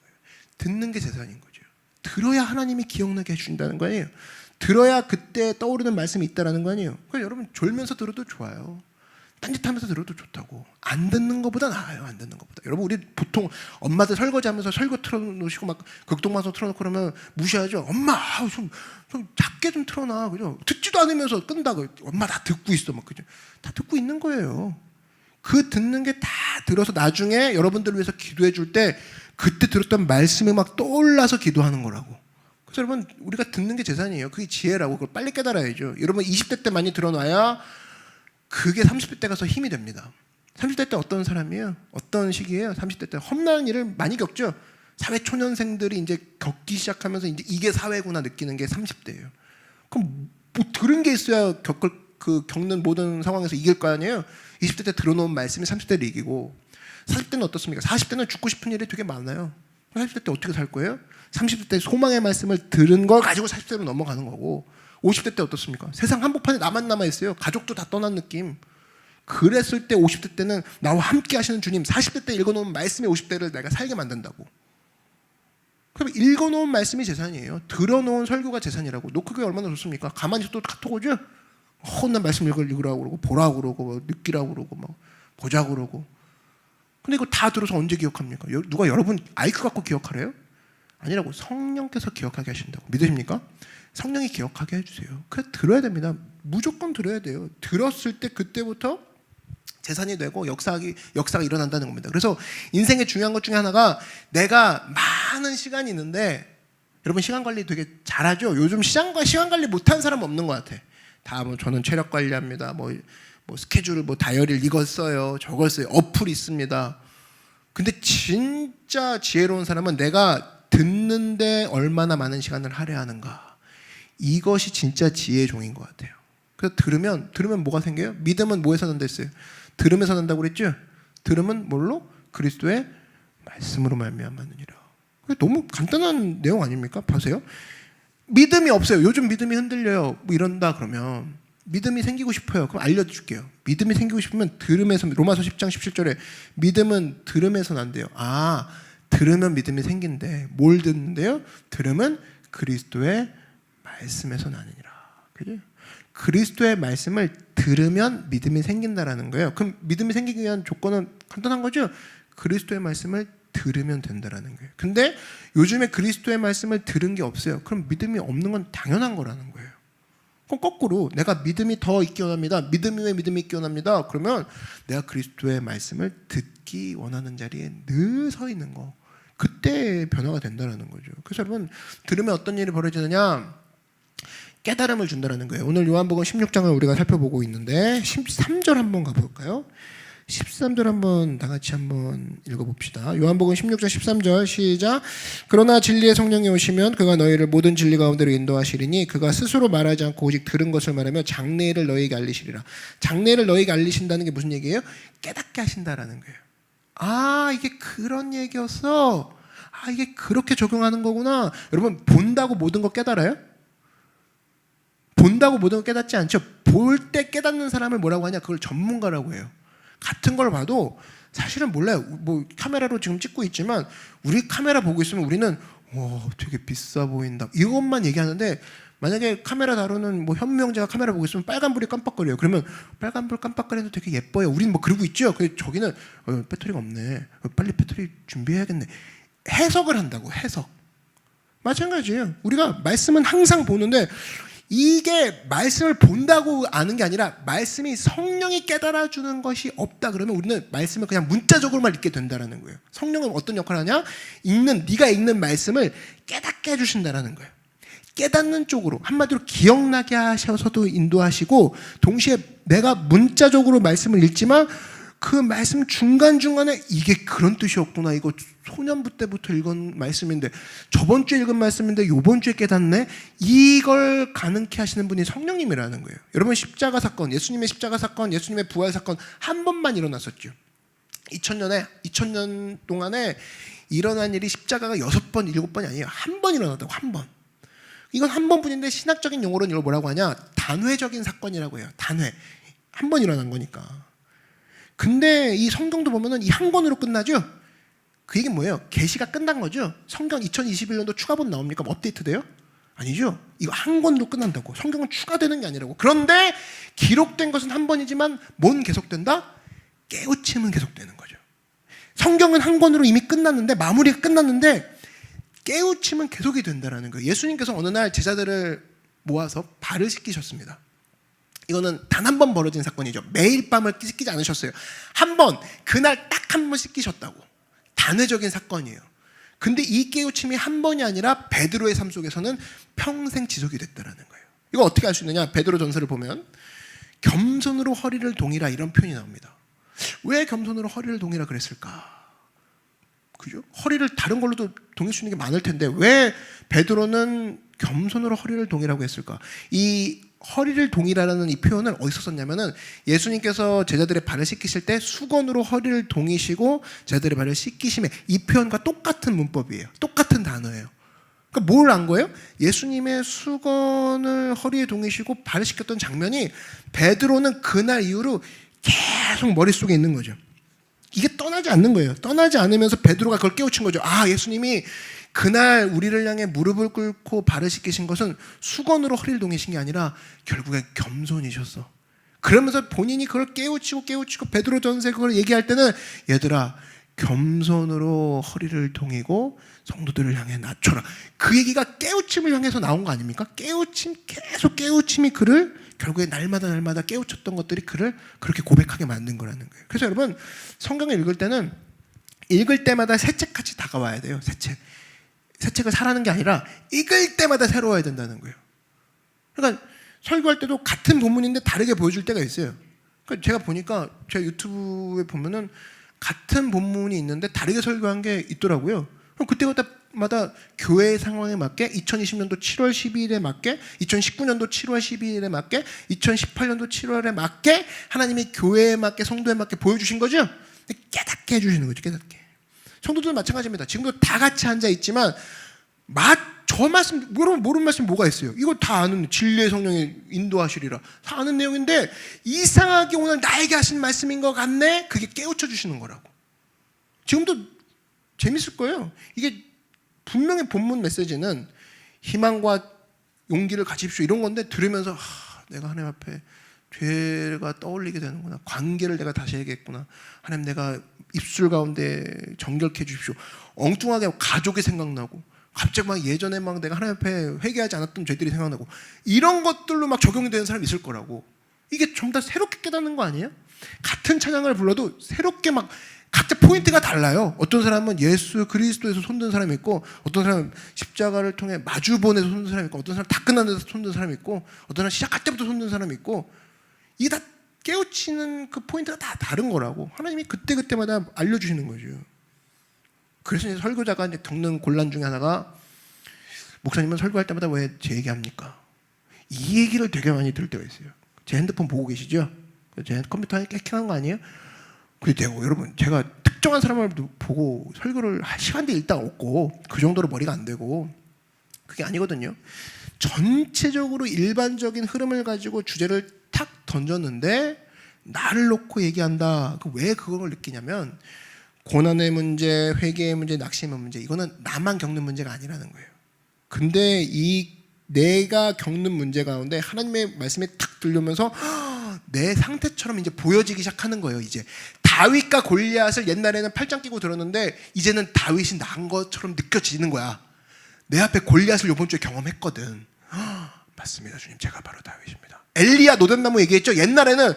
듣는 게 재산인 거죠. 들어야 하나님이 기억나게 해주신다는 거 아니에요. 들어야 그때 떠오르는 말씀이 있다는 거 아니에요. 그러니까 여러분 졸면서 들어도 좋아요. 딴짓하면서 들어도 좋다고. 안 듣는 것보다 나아요. 안 듣는 것보다. 여러분 우리 보통 엄마들 설거지하면서 설교 틀어놓으시고 막 극동방송 틀어놓고 그러면 무시하죠. 엄마 좀 작게 좀 틀어놔. 그죠? 듣지도 않으면서 끈다고. 엄마 다 듣고 있어. 막 그죠? 다 듣고 있는 거예요. 그 듣는 게 다 들어서 나중에 여러분들을 위해서 기도해 줄 때 그때 들었던 말씀이 막 떠올라서 기도하는 거라고. 그래서 여러분 우리가 듣는 게 재산이에요. 그게 지혜라고. 그걸 빨리 깨달아야죠. 여러분 20대 때 많이 들어놔야 그게 30대 때 가서 힘이 됩니다. 30대 때 어떤 사람이에요? 어떤 시기예요? 30대 때 험난한 일을 많이 겪죠. 사회 초년생들이 이제 겪기 시작하면서 이제 이게 사회구나 느끼는 게 30대예요. 그럼 뭐 들은 게 있어야 겪는 모든 상황에서 이길 거 아니에요? 20대 때 들어놓은 말씀이 30대를 이기고 40대는 어떻습니까? 40대는 죽고 싶은 일이 되게 많아요. 40대 때 어떻게 살 거예요? 30대 때 소망의 말씀을 들은 걸 가지고 40대로 넘어가는 거고 50대 때 어떻습니까? 세상 한복판에 나만 남아있어요. 가족도 다 떠난 느낌. 그랬을 때 50대 때는 나와 함께 하시는 주님 40대 때 읽어놓은 말씀이 50대를 내가 살게 만든다고. 그럼 읽어놓은 말씀이 재산이에요. 들어놓은 설교가 재산이라고. 노크교회 얼마나 좋습니까? 가만히 있어도 카톡 오죠? 난 말씀 읽으라고 그러고 보라고 그러고 느끼라고 그러고 막 보자고 그러고. 근데 이거 다 들어서 언제 기억합니까? 누가 여러분 아이크 갖고 기억하래요? 아니라고. 성령께서 기억하게 하신다고. 믿으십니까? 성령이 기억하게 해주세요. 그래 들어야 됩니다. 무조건 들어야 돼요. 들었을 때 그때부터 재산이 되고 역사가 일어난다는 겁니다. 그래서 인생의 중요한 것 중에 하나가 내가 많은 시간이 있는데 여러분 시간 관리 되게 잘하죠? 요즘 시간 관리 못하는 사람 없는 것 같아. 다 뭐 저는 체력 관리합니다. 뭐 스케줄을 다이어리를 이걸 써요. 저걸 써요. 어플이 있습니다. 근데 진짜 지혜로운 사람은 내가 듣는데 얼마나 많은 시간을 할애하는가. 이것이 진짜 지혜의 종인 것 같아요. 그래서 들으면 뭐가 생겨요? 믿음은 뭐에서 난다 했어요? 들음에서 난다고 그랬죠? 들음은 뭘로? 그리스도의 말씀으로 말미암았느니라. 너무 간단한 내용 아닙니까? 보세요. 믿음이 없어요. 요즘 믿음이 흔들려요. 뭐 이런다 그러면 믿음이 생기고 싶어요. 그럼 알려줄게요. 믿음이 생기고 싶으면 들음에서 로마서 10장 17절에 믿음은 들음에서 난대요. 들으면 믿음이 생긴대. 뭘 듣는데요? 들음은 그리스도의 말씀에서 나느니라. 그죠? 그리스도의 말씀을 들으면 믿음이 생긴다라는 거예요. 그럼 믿음이 생기기 위한 조건은 간단한 거죠. 그리스도의 말씀을 들으면 된다라는 거예요. 근데 요즘에 그리스도의 말씀을 들은 게 없어요. 그럼 믿음이 없는 건 당연한 거라는 거예요. 그럼 거꾸로 내가 믿음이 더 있기 원합니다. 믿음이 왜 믿음이 있기 원합니다. 그러면 내가 그리스도의 말씀을 듣기 원하는 자리에 늘 서 있는 거. 그때 변화가 된다는 거죠. 그래서 여러분 들으면 어떤 일이 벌어지느냐? 깨달음을 준다는 거예요. 오늘 요한복음 16장을 우리가 살펴보고 있는데 13절 한번 가볼까요? 13절 한번 다 같이 한번 읽어봅시다. 요한복음 16장 13절 시작. 그러나 진리의 성령이 오시면 그가 너희를 모든 진리 가운데로 인도하시리니 그가 스스로 말하지 않고 오직 들은 것을 말하며 장래일을 너희에게 알리시리라. 장래일을 너희에게 알리신다는 게 무슨 얘기예요? 깨닫게 하신다라는 거예요. 이게 그런 얘기였어. 이게 그렇게 적용하는 거구나. 여러분 본다고 모든 거 깨달아요? 본다고 모든 거 깨닫지 않죠. 볼 때 깨닫는 사람을 뭐라고 하냐? 그걸 전문가라고 해요. 같은 걸 봐도 사실은 몰라요. 뭐 카메라로 지금 찍고 있지만 우리 카메라 보고 있으면 우리는 되게 비싸 보인다 이것만 얘기하는데, 만약에 카메라 다루는 뭐 현무 형제가 카메라 보고 있으면 빨간불이 깜빡거려요. 그러면 빨간불 깜빡거리는데 되게 예뻐요. 우리는 뭐 그러고 있죠. 근데 저기는 배터리가 없네. 빨리 배터리 준비해야겠네. 해석을 한다고. 해석. 마찬가지예요. 우리가 말씀은 항상 보는데 이게 말씀을 본다고 아는 게 아니라 말씀이 성령이 깨달아 주는 것이 없다 그러면 우리는 말씀을 그냥 문자적으로만 읽게 된다라는 거예요. 성령은 어떤 역할을 하냐? 네가 읽는 말씀을 깨닫게 해주신다라는 거예요. 깨닫는 쪽으로, 한마디로 기억나게 하셔서도 인도하시고, 동시에 내가 문자적으로 말씀을 읽지만 그 말씀 중간중간에 이게 그런 뜻이었구나, 이거 소년부 때부터 읽은 말씀인데, 저번 주에 읽은 말씀인데 요번 주에 깨닫네, 이걸 가능케 하시는 분이 성령님이라는 거예요. 여러분, 십자가 사건, 예수님의 십자가 사건, 예수님의 부활 사건 한 번만 일어났었죠. 2000년 동안에 일어난 일이 십자가가 6번, 7번이 아니에요. 한 번 일어났다고. 한 번. 이건 한 번뿐인데 신학적인 용어로는 이걸 뭐라고 하냐? 단회적인 사건이라고 해요. 단회. 한 번 일어난 거니까. 근데 이 성경도 보면은 이 한 권으로 끝나죠? 그 얘기는 뭐예요? 계시가 끝난 거죠? 성경 2021년도 추가본 나옵니까? 뭐 업데이트 돼요? 아니죠? 이거 한 권으로 끝난다고. 성경은 추가되는 게 아니라고. 그런데 기록된 것은 한 번이지만 뭔 계속된다? 깨우침은 계속되는 거죠. 성경은 한 권으로 이미 끝났는데, 마무리가 끝났는데 깨우침은 계속이 된다는 거예요. 예수님께서 어느 날 제자들을 모아서 발을 씻기셨습니다. 이거는 단 한 번 벌어진 사건이죠. 매일 밤을 씻기지 않으셨어요. 한 번, 그날 딱 한 번 씻기셨다고. 단회적인 사건이에요. 근데 이 깨우침이 한 번이 아니라 베드로의 삶 속에서는 평생 지속이 됐다는 거예요. 이거 어떻게 알 수 있느냐? 베드로 전서를 보면 겸손으로 허리를 동이라 이런 표현이 나옵니다. 왜 겸손으로 허리를 동이라 그랬을까? 그죠? 허리를 다른 걸로도 동일 수 있는 게 많을 텐데 왜 베드로는 겸손으로 허리를 동이라고 했을까? 이 허리를 동이라는 이 표현을 어디서 썼냐면은 예수님께서 제자들의 발을 씻기실 때 수건으로 허리를 동이시고 제자들의 발을 씻기심에, 이 표현과 똑같은 문법이에요. 똑같은 단어예요. 그러니까 뭘 안 거예요? 예수님의 수건을 허리에 동이시고 발을 씻겼던 장면이 베드로는 그날 이후로 계속 머릿속에 있는 거죠. 이게 떠나지 않는 거예요. 떠나지 않으면서 베드로가 그걸 깨우친 거죠. 아, 예수님이 그날 우리를 향해 무릎을 꿇고 발을 씻기신 것은 수건으로 허리를 동이신 게 아니라 결국엔 겸손이셨어. 그러면서 본인이 그걸 깨우치고 베드로 전서에 그걸 얘기할 때는 얘들아, 겸손으로 허리를 동이고 성도들을 향해 낮춰라. 그 얘기가 깨우침을 향해서 나온 거 아닙니까? 계속 깨우침이 그를 결국에 날마다 깨우쳤던 것들이 그를 그렇게 고백하게 만든 거라는 거예요. 그래서 여러분, 성경을 읽을 때는 읽을 때마다 새 책같이 다가와야 돼요. 새 책을 사라는 게 아니라 읽을 때마다 새로워야 된다는 거예요. 그러니까 설교할 때도 같은 본문인데 다르게 보여줄 때가 있어요. 그러니까 제가 보니까 제 유튜브에 보면은 같은 본문이 있는데 다르게 설교한 게 있더라고요. 그럼 그때마다 교회의 상황에 맞게 2020년도 7월 12일에 맞게, 2019년도 7월 12일에 맞게, 2018년도 7월에 맞게 하나님이 교회에 맞게, 성도에 맞게 보여주신 거죠. 깨닫게 해주시는 거죠. 깨닫게. 성도들은 마찬가지입니다. 지금도 다 같이 앉아 있지만 저 말씀, 여러분 모르는 말씀 뭐가 있어요? 이거 다 아는, 진리의 성령이 인도하시리라 다 아는 내용인데 이상하게 오늘 나에게 하신 말씀인 것 같네? 그게 깨우쳐 주시는 거라고. 지금도 재밌을 거예요. 이게 분명히 본문 메시지는 희망과 용기를 가지십시오 이런 건데, 들으면서 내가 하나님 앞에 죄가 떠올리게 되는구나, 관계를 내가 다시 해야겠구나, 하나님 내가 입술 가운데 정결케 해주십시오, 엉뚱하게 가족이 생각나고 갑자기 막 예전에 막 내가 하나님 앞에 회개하지 않았던 죄들이 생각나고, 이런 것들로 막 적용이 되는 사람이 있을 거라고. 이게 전부 다 새롭게 깨닫는 거 아니에요? 같은 찬양을 불러도 새롭게 막 각자 포인트가 달라요. 어떤 사람은 예수 그리스도에서 손든 사람이 있고, 어떤 사람은 십자가를 통해 마주본에서 손든 사람이 있고, 어떤 사람은 다 끝난 데서 손든 사람이 있고, 어떤 사람은 시작할 때부터 손든 사람이 있고, 이게 다 깨우치는 그 포인트가 다 다른 거라고 하나님이 그때마다 알려주시는 거죠. 그래서 이제 설교자가 이제 겪는 곤란 중에 하나가, 목사님은 설교할 때마다 왜 제 얘기합니까? 이 얘기를 되게 많이 들을 때가 있어요. 제 핸드폰 보고 계시죠? 제 컴퓨터에 깨끗한 거 아니에요? 근데 여러분, 제가 특정한 사람을 보고 설교를 한 시간도 읽다가 없고 그 정도로 머리가 안 되고 그게 아니거든요. 전체적으로 일반적인 흐름을 가지고 주제를 탁 던졌는데 나를 놓고 얘기한다. 왜 그걸 느끼냐면 고난의 문제, 회개의 문제, 낙심의 문제, 이거는 나만 겪는 문제가 아니라는 거예요. 근데 이 내가 겪는 문제 가운데 하나님의 말씀이 탁 들려오면서 내 상태처럼 이제 보여지기 시작하는 거예요. 이제 다윗과 골리앗을 옛날에는 팔짱 끼고 들었는데 이제는 다윗이 나은 것처럼 느껴지는 거야. 내 앞에 골리앗을 이번 주에 경험했거든. 맞습니다, 주님. 제가 바로 다윗입니다. 엘리야 노뎀나무 얘기했죠. 옛날에는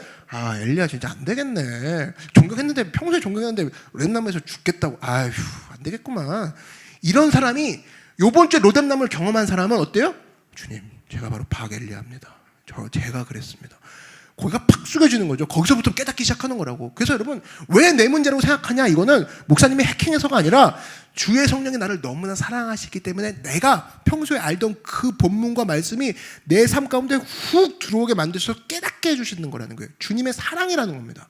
엘리야 진짜 안 되겠네. 존경했는데 평소에 존경했는데 로뎀나무에서 죽겠다고. 아휴 안 되겠구만. 이런 사람이 이번 주에 로뎀나무를 경험한 사람은 어때요? 주님, 제가 바로 박엘리야입니다. 제가 그랬습니다. 거기가 팍 숙여지는 거죠. 거기서부터 깨닫기 시작하는 거라고. 그래서 여러분 왜 내 문제라고 생각하냐? 이거는 목사님이 해킹해서가 아니라 주의 성령이 나를 너무나 사랑하시기 때문에 내가 평소에 알던 그 본문과 말씀이 내 삶 가운데 훅 들어오게 만드셔서 깨닫게 해주시는 거라는 거예요. 주님의 사랑이라는 겁니다.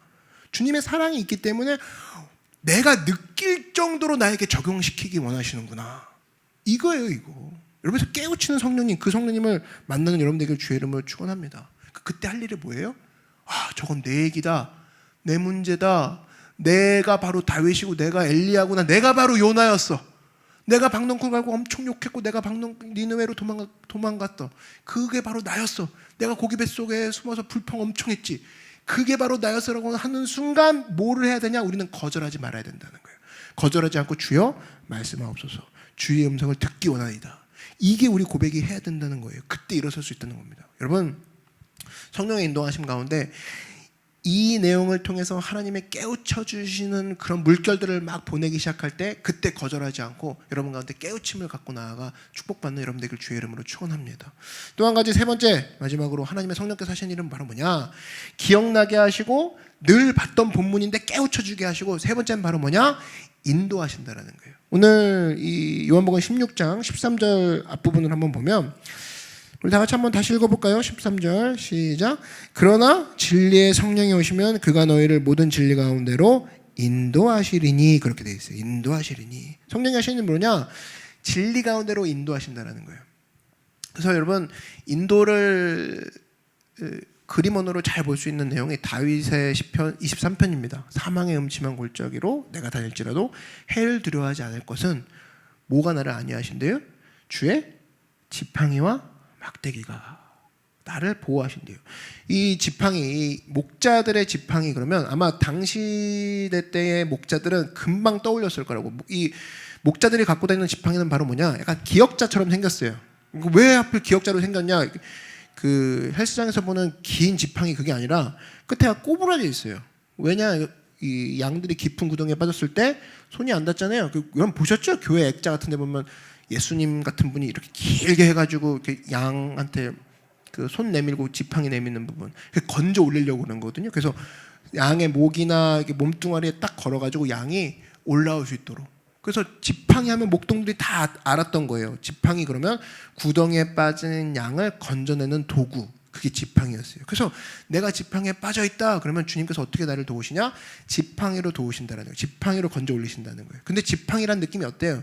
주님의 사랑이 있기 때문에 내가 느낄 정도로 나에게 적용시키기 원하시는구나. 이거예요, 이거. 여러분에서 깨우치는 성령님, 그 성령님을 만나는 여러분들에게 주의 이름으로 축원합니다. 그때 할 일이 뭐예요? 저건 내 얘기다, 내 문제다, 내가 바로 다윗이고 내가 엘리야구나, 내가 바로 요나였어, 내가 박넝쿨 갈고 엄청 욕했고 내가 니느웨로 도망갔어, 그게 바로 나였어, 내가 고기 뱃속에 숨어서 불평 엄청 했지, 그게 바로 나였어라고 하는 순간 뭐를 해야 되냐? 우리는 거절하지 말아야 된다는 거예요. 거절하지 않고 주여 말씀하옵소서, 주의 음성을 듣기 원하이다. 이게 우리 고백이 해야 된다는 거예요. 그때 일어설 수 있다는 겁니다. 여러분, 성령의 인도하심 가운데 이 내용을 통해서 하나님의 깨우쳐 주시는 그런 물결들을 막 보내기 시작할 때 그때 거절하지 않고 여러분 가운데 깨우침을 갖고 나아가 축복받는 여러분들 주의 이름으로 축원합니다. 또 한 가지, 세 번째, 마지막으로 하나님의 성령께서 하신 일은 바로 뭐냐? 기억나게 하시고 늘 봤던 본문인데 깨우쳐 주게 하시고, 세 번째는 바로 뭐냐? 인도하신다라는 거예요. 오늘 이 요한복음 16장 13절 앞부분을 한번 보면 우리 다 같이 한번 다시 읽어볼까요? 13절 시작. 그러나 진리의 성령이 오시면 그가 너희를 모든 진리 가운데로 인도하시리니, 그렇게 되어 있어요. 인도하시리니. 성령이 하시는 일은 뭐냐? 진리 가운데로 인도하신다라는 거예요. 그래서 여러분, 인도를 그림원으로 잘 볼 수 있는 내용이 다윗의 시편 23편입니다. 사망의 음침한 골짜기로 내가 다닐지라도 해를 두려워하지 않을 것은 뭐가 나를 안위하신대요? 주의 지팡이와 막대기가 나를 보호하신대요. 이 지팡이, 목자들의 지팡이, 그러면 아마 당시 때의 목자들은 금방 떠올렸을 거라고. 이 목자들이 갖고 다니는 지팡이는 바로 뭐냐? 약간 기역자처럼 생겼어요. 왜 하필 기역자로 생겼냐? 그 헬스장에서 보는 긴 지팡이, 그게 아니라 끝에가 꼬부라져 있어요. 왜냐? 이 양들이 깊은 구덩이에 빠졌을 때 손이 안 닿잖아요. 여러분 보셨죠? 교회 액자 같은 데 보면 예수님 같은 분이 이렇게 길게 해가지고 이렇게 양한테 그 손 내밀고 지팡이 내미는 부분 건져 올리려고 그런 거거든요. 그래서 양의 목이나 이렇게 몸뚱아리에 딱 걸어가지고 양이 올라올 수 있도록. 그래서 지팡이 하면 목동들이 다 알았던 거예요. 지팡이 그러면 구덩이에 빠진 양을 건져내는 도구, 그게 지팡이였어요. 그래서 내가 지팡이에 빠져있다 그러면 주님께서 어떻게 나를 도우시냐? 지팡이로 도우신다는 거예요. 지팡이로 건져 올리신다는 거예요. 근데 지팡이란 느낌이 어때요?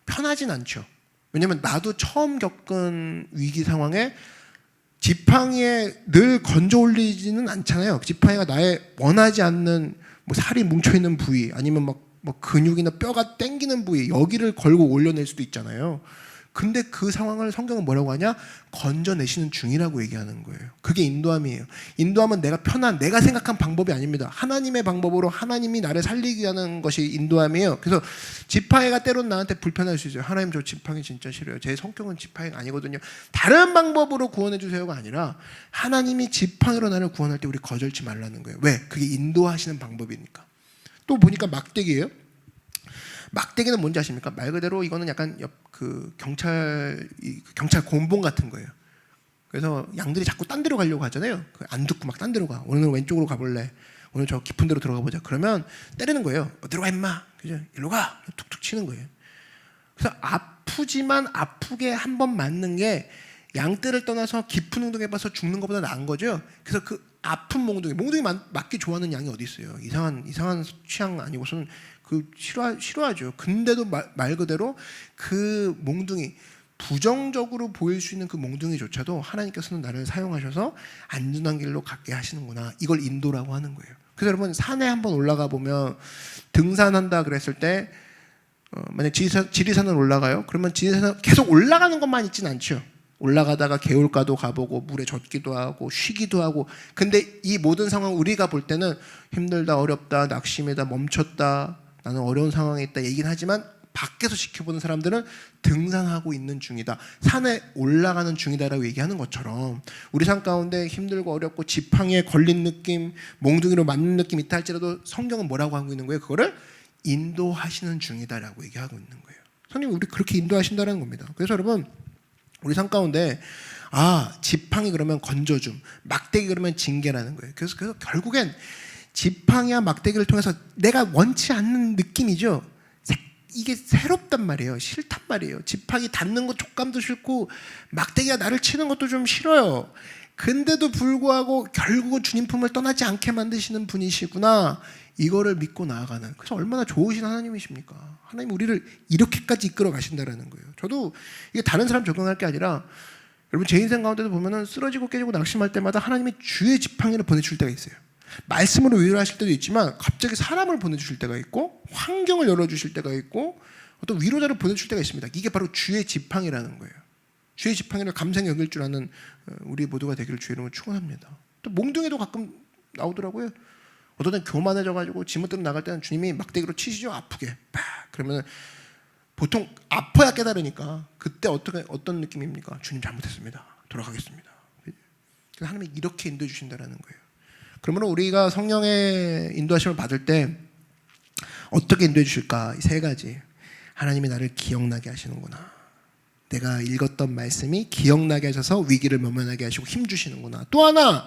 편하진 않죠. 왜냐면 나도 처음 겪은 위기 상황에 지팡이에 늘 건져 올리지는 않잖아요. 지팡이가 나의 원하지 않는 뭐 살이 뭉쳐있는 부위, 아니면 뭐 근육이나 뼈가 땡기는 부위, 여기를 걸고 올려낼 수도 있잖아요. 근데 그 상황을 성경은 뭐라고 하냐? 건져내시는 중이라고 얘기하는 거예요. 그게 인도함이에요. 인도함은 내가 편한, 내가 생각한 방법이 아닙니다. 하나님의 방법으로 하나님이 나를 살리게 하는 것이 인도함이에요. 그래서 지팡이가 때로는 나한테 불편할 수 있어요. 하나님, 저 지팡이 진짜 싫어요. 제 성격은 지팡이가 아니거든요. 다른 방법으로 구원해 주세요가 아니라 하나님이 지팡이로 나를 구원할 때 우리 거절치 말라는 거예요. 왜? 그게 인도하시는 방법이니까. 또 보니까 막대기예요. 막대기는 뭔지 아십니까? 말 그대로 이거는 약간 그 경찰 곤봉 같은 거예요. 그래서 양들이 자꾸 딴 데로 가려고 하잖아요. 안 듣고 막 딴 데로 가. 오늘 왼쪽으로 가볼래. 오늘 저 깊은 데로 들어가 보자. 그러면 때리는 거예요. 어디로 가 임마. 그죠? 일로 가. 툭툭 치는 거예요. 그래서 아프지만 아프게 한 번 맞는 게 양떼를 떠나서 깊은 웅덩이에 빠서 죽는 것보다 나은 거죠. 그래서 그 아픈 몽둥이 맞기 좋아하는 양이 어디 있어요? 이상한 취향 아니고서는 그 싫어하죠. 근데도 말 그대로 그 몽둥이 부정적으로 보일 수 있는 그 몽둥이조차도 하나님께서는 나를 사용하셔서 안전한 길로 가게 하시는구나. 이걸 인도라고 하는 거예요. 그래서 여러분 산에 한번 올라가 보면 등산한다 그랬을 때 만약 지리산을 올라가요. 그러면 지리산은 계속 올라가는 것만 있진 않죠. 올라가다가 개울가도 가보고 물에 젖기도 하고 쉬기도 하고. 근데 이 모든 상황 우리가 볼 때는 힘들다, 어렵다, 낙심이다, 멈췄다, 나는 어려운 상황에 있다 얘기는 하지만 밖에서 지켜보는 사람들은 등산하고 있는 중이다, 산에 올라가는 중이다라고 얘기하는 것처럼 우리 삶 가운데 힘들고 어렵고 지팡이에 걸린 느낌, 몽둥이로 맞는 느낌이 있다 할지라도 성경은 뭐라고 하고 있는 거예요? 그거를 인도하시는 중이다라고 얘기하고 있는 거예요. 성령이 우리 그렇게 인도하신다는 겁니다. 그래서 여러분 우리 삶 가운데 지팡이 그러면 건져줌, 막대기 그러면 징계라는 거예요. 그래서 결국엔 지팡이와 막대기를 통해서 내가 원치 않는 느낌이죠. 이게 새롭단 말이에요. 싫단 말이에요. 지팡이 닿는 것 촉감도 싫고 막대기가 나를 치는 것도 좀 싫어요. 근데도 불구하고 결국은 주님 품을 떠나지 않게 만드시는 분이시구나, 이거를 믿고 나아가는, 그래서 얼마나 좋으신 하나님이십니까. 하나님 우리를 이렇게까지 이끌어 가신다라는 거예요. 저도 이게 다른 사람 적용할 게 아니라 여러분 제 인생 가운데도 보면은 쓰러지고 깨지고 낙심할 때마다 하나님이 주의 지팡이를 보내줄 때가 있어요. 말씀으로 위로하실 때도 있지만 갑자기 사람을 보내주실 때가 있고 환경을 열어주실 때가 있고 어떤 위로자를 보내주실 때가 있습니다. 이게 바로 주의 지팡이라는 거예요. 주의 지팡이를 감사히 여길 줄 아는 우리 모두가 되기를 주의 이름으로 축원합니다. 또 몽둥이도 가끔 나오더라고요. 어떤 때는 교만해져가지고 지멋대로 나갈 때는 주님이 막대기로 치시죠. 아프게 팍. 그러면 보통 아파야 깨달으니까 그때 어떤 느낌입니까? 주님 잘못했습니다, 돌아가겠습니다. 그래서 하나님이 이렇게 인도해 주신다는 거예요. 그러므로 우리가 성령의 인도하심을 받을 때 어떻게 인도해 주실까? 이 세 가지. 하나님이 나를 기억나게 하시는구나. 내가 읽었던 말씀이 기억나게 하셔서 위기를 면면하게 하시고 힘 주시는구나. 또 하나,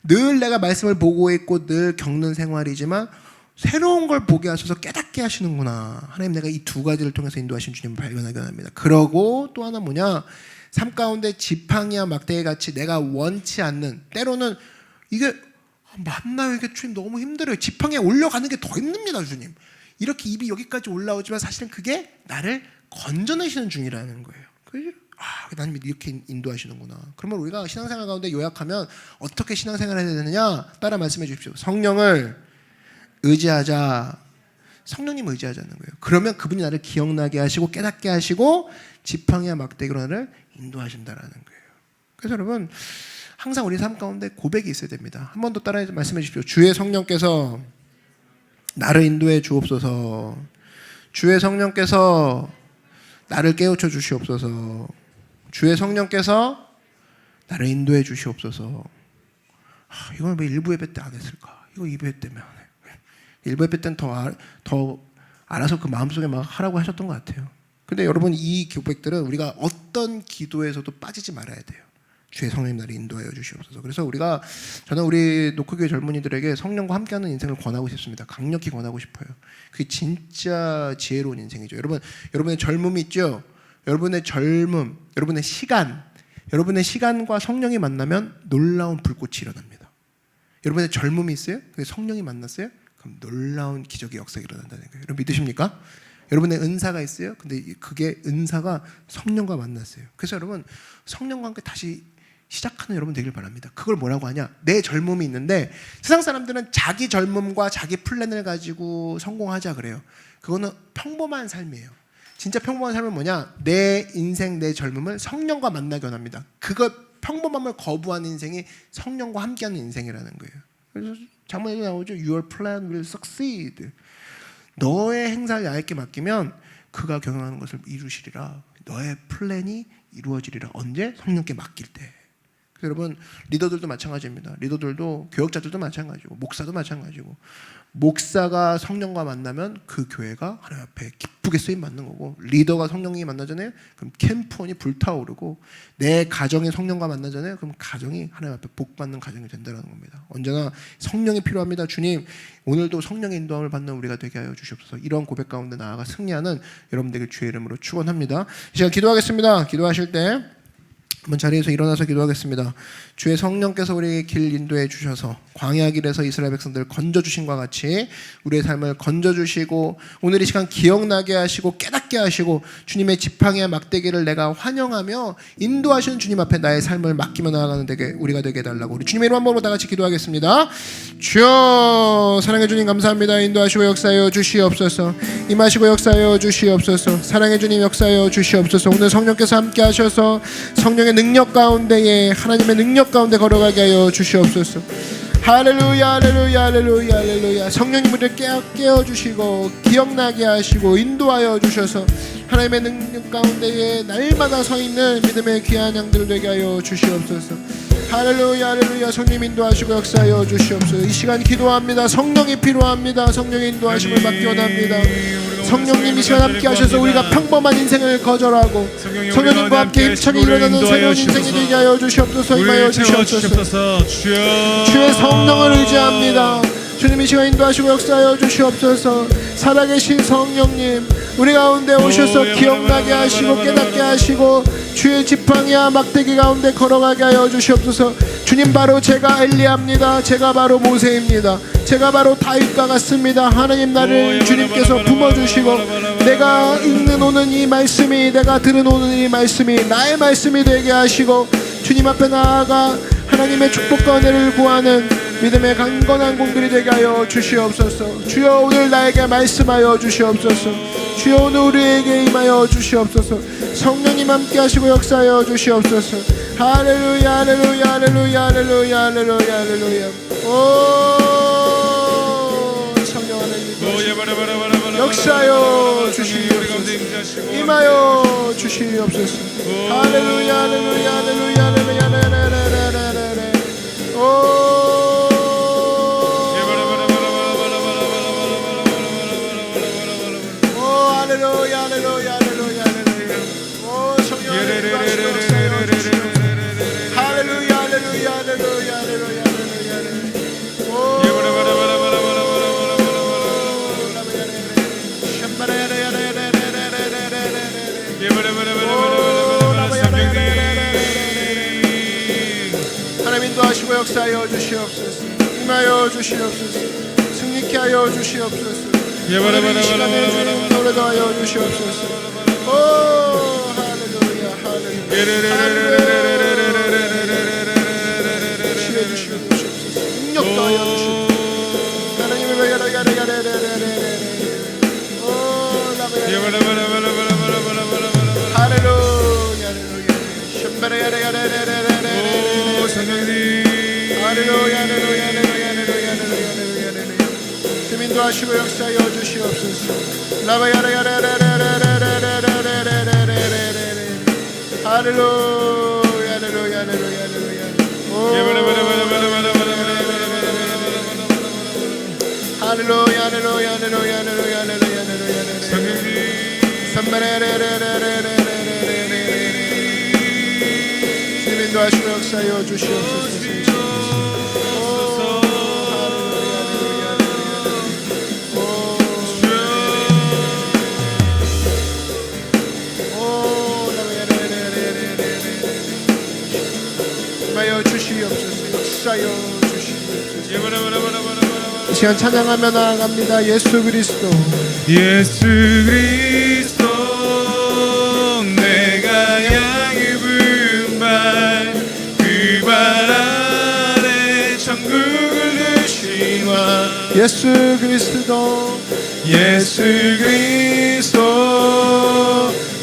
늘 내가 말씀을 보고 있고 늘 겪는 생활이지만 새로운 걸 보게 하셔서 깨닫게 하시는구나. 하나님, 내가 이 두 가지를 통해서 인도하신 주님을 발견하게 합니다. 그러고 또 하나 뭐냐, 삶 가운데 지팡이와 막대기 같이 내가 원치 않는, 때로는 이게 맞나요? 이게 주님 너무 힘들어요. 지팡이에 올려가는 게 더 힘듭니다. 주님 이렇게 입이 여기까지 올라오지만 사실은 그게 나를 건져내시는 중이라는 거예요. 그래서 하나님이 이렇게 인도하시는구나. 그러면 우리가 신앙생활 가운데 요약하면 어떻게 신앙생활을 해야 되느냐, 따라 말씀해 주십시오. 성령을 의지하자. 성령님 의지하자는 거예요. 그러면 그분이 나를 기억나게 하시고 깨닫게 하시고 지팡이와 막대기로 나를 인도하신다라는 거예요. 그래서 여러분 항상 우리 삶 가운데 고백이 있어야 됩니다. 한 번 더 따라 말씀해 주십시오. 주의 성령께서 나를 인도해 주옵소서. 주의 성령께서 나를 깨우쳐 주시옵소서. 주의 성령께서 나를 인도해 주시옵소서. 이걸 왜 일부 예배 때 안 했을까? 이거 2부 때문에 안 해. 일부 예배 때는 더 알아서 그 마음속에 막 하라고 하셨던 것 같아요. 근데 여러분 이 고백들은 우리가 어떤 기도에서도 빠지지 말아야 돼요. 주의 성령님 나를 인도하여 주시옵소서. 그래서 저는 우리 노크교회 젊은이들에게 성령과 함께하는 인생을 권하고 싶습니다. 강력히 권하고 싶어요. 그게 진짜 지혜로운 인생이죠. 여러분의 젊음이 있죠. 여러분의 젊음, 여러분의 시간과 성령이 만나면 놀라운 불꽃이 일어납니다. 여러분의 젊음이 있어요? 근데 성령이 만났어요? 그럼 놀라운 기적의 역사가 일어난다는 거예요. 여러분 믿으십니까? 여러분의 은사가 있어요? 근데 그게 은사가 성령과 만났어요. 그래서 여러분 성령과 함께 다시 시작하는 여러분 되길 바랍니다. 그걸 뭐라고 하냐? 내 젊음이 있는데 세상 사람들은 자기 젊음과 자기 플랜을 가지고 성공하자 그래요. 그거는 평범한 삶이에요. 진짜 평범한 삶은 뭐냐? 내 인생, 내 젊음을 성령과 만나게 원합니다. 그거 평범함을 거부한 인생이 성령과 함께하는 인생이라는 거예요. 그래서 장문에도 나오죠. Your plan will succeed. 너의 행사를 나에게 맡기면 그가 경영하는 것을 이루시리라. 너의 플랜이 이루어지리라. 언제? 성령께 맡길 때. 그래서 여러분 리더들도 마찬가지입니다. 리더들도 교역자들도 마찬가지고 목사도 마찬가지고 목사가 성령과 만나면 그 교회가 하나님 앞에 기쁘게 쓰임 받는 거고, 리더가 성령이 만나잖아요. 그럼 캠프원이 불타오르고, 내 가정이 성령과 만나잖아요. 그럼 가정이 하나님 앞에 복 받는 가정이 된다는 겁니다. 언제나 성령이 필요합니다. 주님 오늘도 성령의 인도함을 받는 우리가 되게 하여 주시옵소서. 이런 고백 가운데 나아가 승리하는 여러분들에게 주의 이름으로 축원합니다. 이 시간 기도하겠습니다. 기도하실 때 한번 자리에서 일어나서 기도하겠습니다. 주의 성령께서 우리에게 길 인도해 주셔서 광야 길에서 이스라엘 백성들을 건져주신 것과 같이 우리의 삶을 건져주시고 오늘 이 시간 기억나게 하시고 깨닫게 하시고 주님의 지팡이와 막대기를 내가 환영하며 인도하시는 주님 앞에 나의 삶을 맡기며 나아가는 우리가 되게 해달라고 우리 주님의 이름 한 번으로 다 같이 기도하겠습니다. 주여, 사랑의 주님 감사합니다. 인도하시고 역사하여 주시옵소서. 임하시고 역사하여 주시옵소서. 사랑의 주님 역사하여 주시옵소서. 오늘 성령께서 함께 하셔서 성령의 능력 가운데에 하나님의 능력 가운데 걸어가게 하여 주시옵소서. 할렐루야 할렐루야 할렐루야 할렐루야. 성령님 우리를 깨워주시고 기억나게 하시고 인도하여 주셔서 하나님의 능력 가운데에 날마다 서있는 믿음의 귀한 양들 되게 하여 주시옵소서. 할렐루야 할렐루야. 성령 인도하시고 역사하여 주시옵소서. 이 시간 기도합니다. 성령이 필요합니다. 성령의 인도하심을 받기 원합니다. 성령님 이 시간 함께 하셔서 우리가 평범한 인생을 거절하고 성령님과 함께 힘차게 일어나는 새로운 인생이 되게 하여 주시옵소서. 임하여 주시옵소서. 주의 성령을 의지합니다. 주님 이 시간 인도하시고 역사하여 주시옵소서. 살아계신 성령님 우리 가운데 오셔서 기억나게 하시고 깨닫게 하시고 주의 지팡이와 막대기 가운데 걸어가게 하여 주시옵소서. 주님 바로 제가 엘리야입니다. 제가 바로 모세입니다. 제가 바로 다윗과 같습니다. 하나님 나를 주님께서 품어주시고 내가 읽는 오는 이 말씀이 내가 들은 오는 이 말씀이 나의 말씀이 되게 하시고 주님 앞에 나아가 하나님의 축복과 은혜를 구하는 믿음의 강건한 공들이 되게 하여 주시옵소서. 주여 오늘 나에게 말씀하여 주시옵소서. 주여 오늘 우리에게 임하여 주시옵소서. 성령님 함께 하시고 역사하여 주시옵소서. 할렐루야 할렐루야 할렐루야 할렐루야 할렐루야 할렐루야. 오 성령 하나님 역사하여 주시옵소서. 임하여 주시옵소서. 할렐루야 할렐루야 할렐루야 할렐루야 할렐루야. 오 할렐루야 할렐루야 할렐루야 할렐루야. 오 성령 하나님 역사하여 주시옵소서. 할렐루야 할렐루야 할렐루야 할렐루야 할렐루야. 오 하나님 인도하시고 역사하여 주시옵소서. 임하여 주시옵소서. 승리케 하여 주시옵소서. 이 시간에 주님 노래도 하여 주시옵소서. 오 할렐루야 할렐루야. 치유해 주시옵소서. 능력도 하여 주시옵소서. 하나님의 오 라바야 할렐루야 할렐루야. 샴바라야라야라야라야라. 오 성령님 할렐루야 할렐루야 할렐루야 할렐루야 할렐루야. 주님 인도하시고 역사하여 주시옵소서. 라바야라야라야라야라야라야라야라야라야라야라. 할렐루야 할렐루야 할렐루야 할렐루야. 오 할렐루야 할렐루야 할렐루야 할렐루야 할렐루야 할렐루야. 성령님 주님 인도하시고 역사하여 주시옵소서. 이 시간 찬양하며 나아갑니다. 예수 그리스도 예수 그리스도 내가 양을 분발 그 발 아래 천국을 누시와 예수 그리스도 예수 그리스도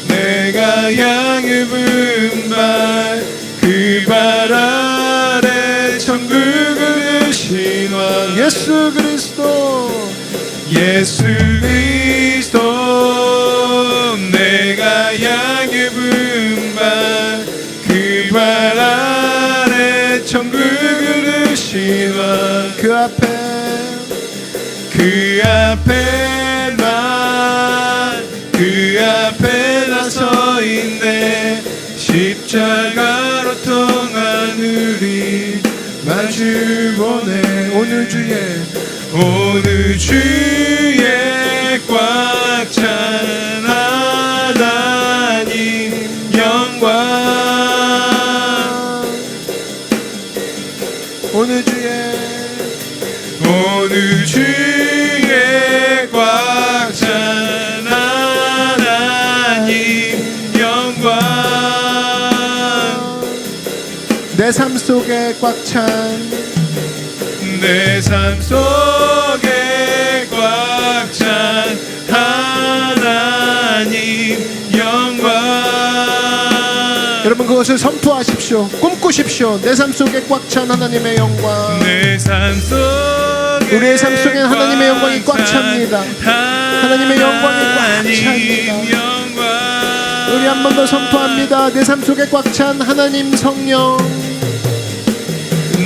내가 양을 분발 그 발 아래 천국을 누시와 예수 그리스도 예수 그리스도 내가 양의 분발 그 발 아래 천국을 누시와 그 앞에 나 서 있네 십자가로 통한 우리 마주 보내 오늘 주의 꽉 찬 하나님 영광 어느 주에 꽉 찬 하나님 영광 내 삶 속에 꽉 찬 내 삶 속에 꽉 찬 하나님 영광 여러분 그것을 선포하십시오. 꿈꾸십시오. 내 삶 속에 꽉 찬 하나님의 영광. 내 삶 속에 우리의 삶 속에 하나님의 영광이 꽉 찹니다. 하나님의 영광이 꽉 찹니다. 우리 한 번 더 선포합니다. 내 삶 속에 꽉 찬 하나님 성령.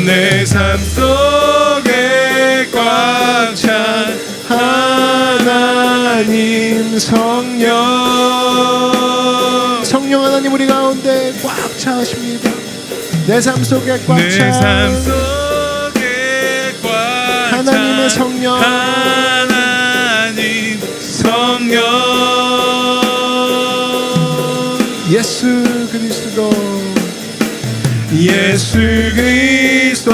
내 삶 속에 꽉 찬 하나님 성령. 성령 하나님 우리 가운데 꽉 차십니다. 내 삶 속에 꽉 찬 하나님의 성령. 하나님 성령 예수 그리스도 예수 그리스도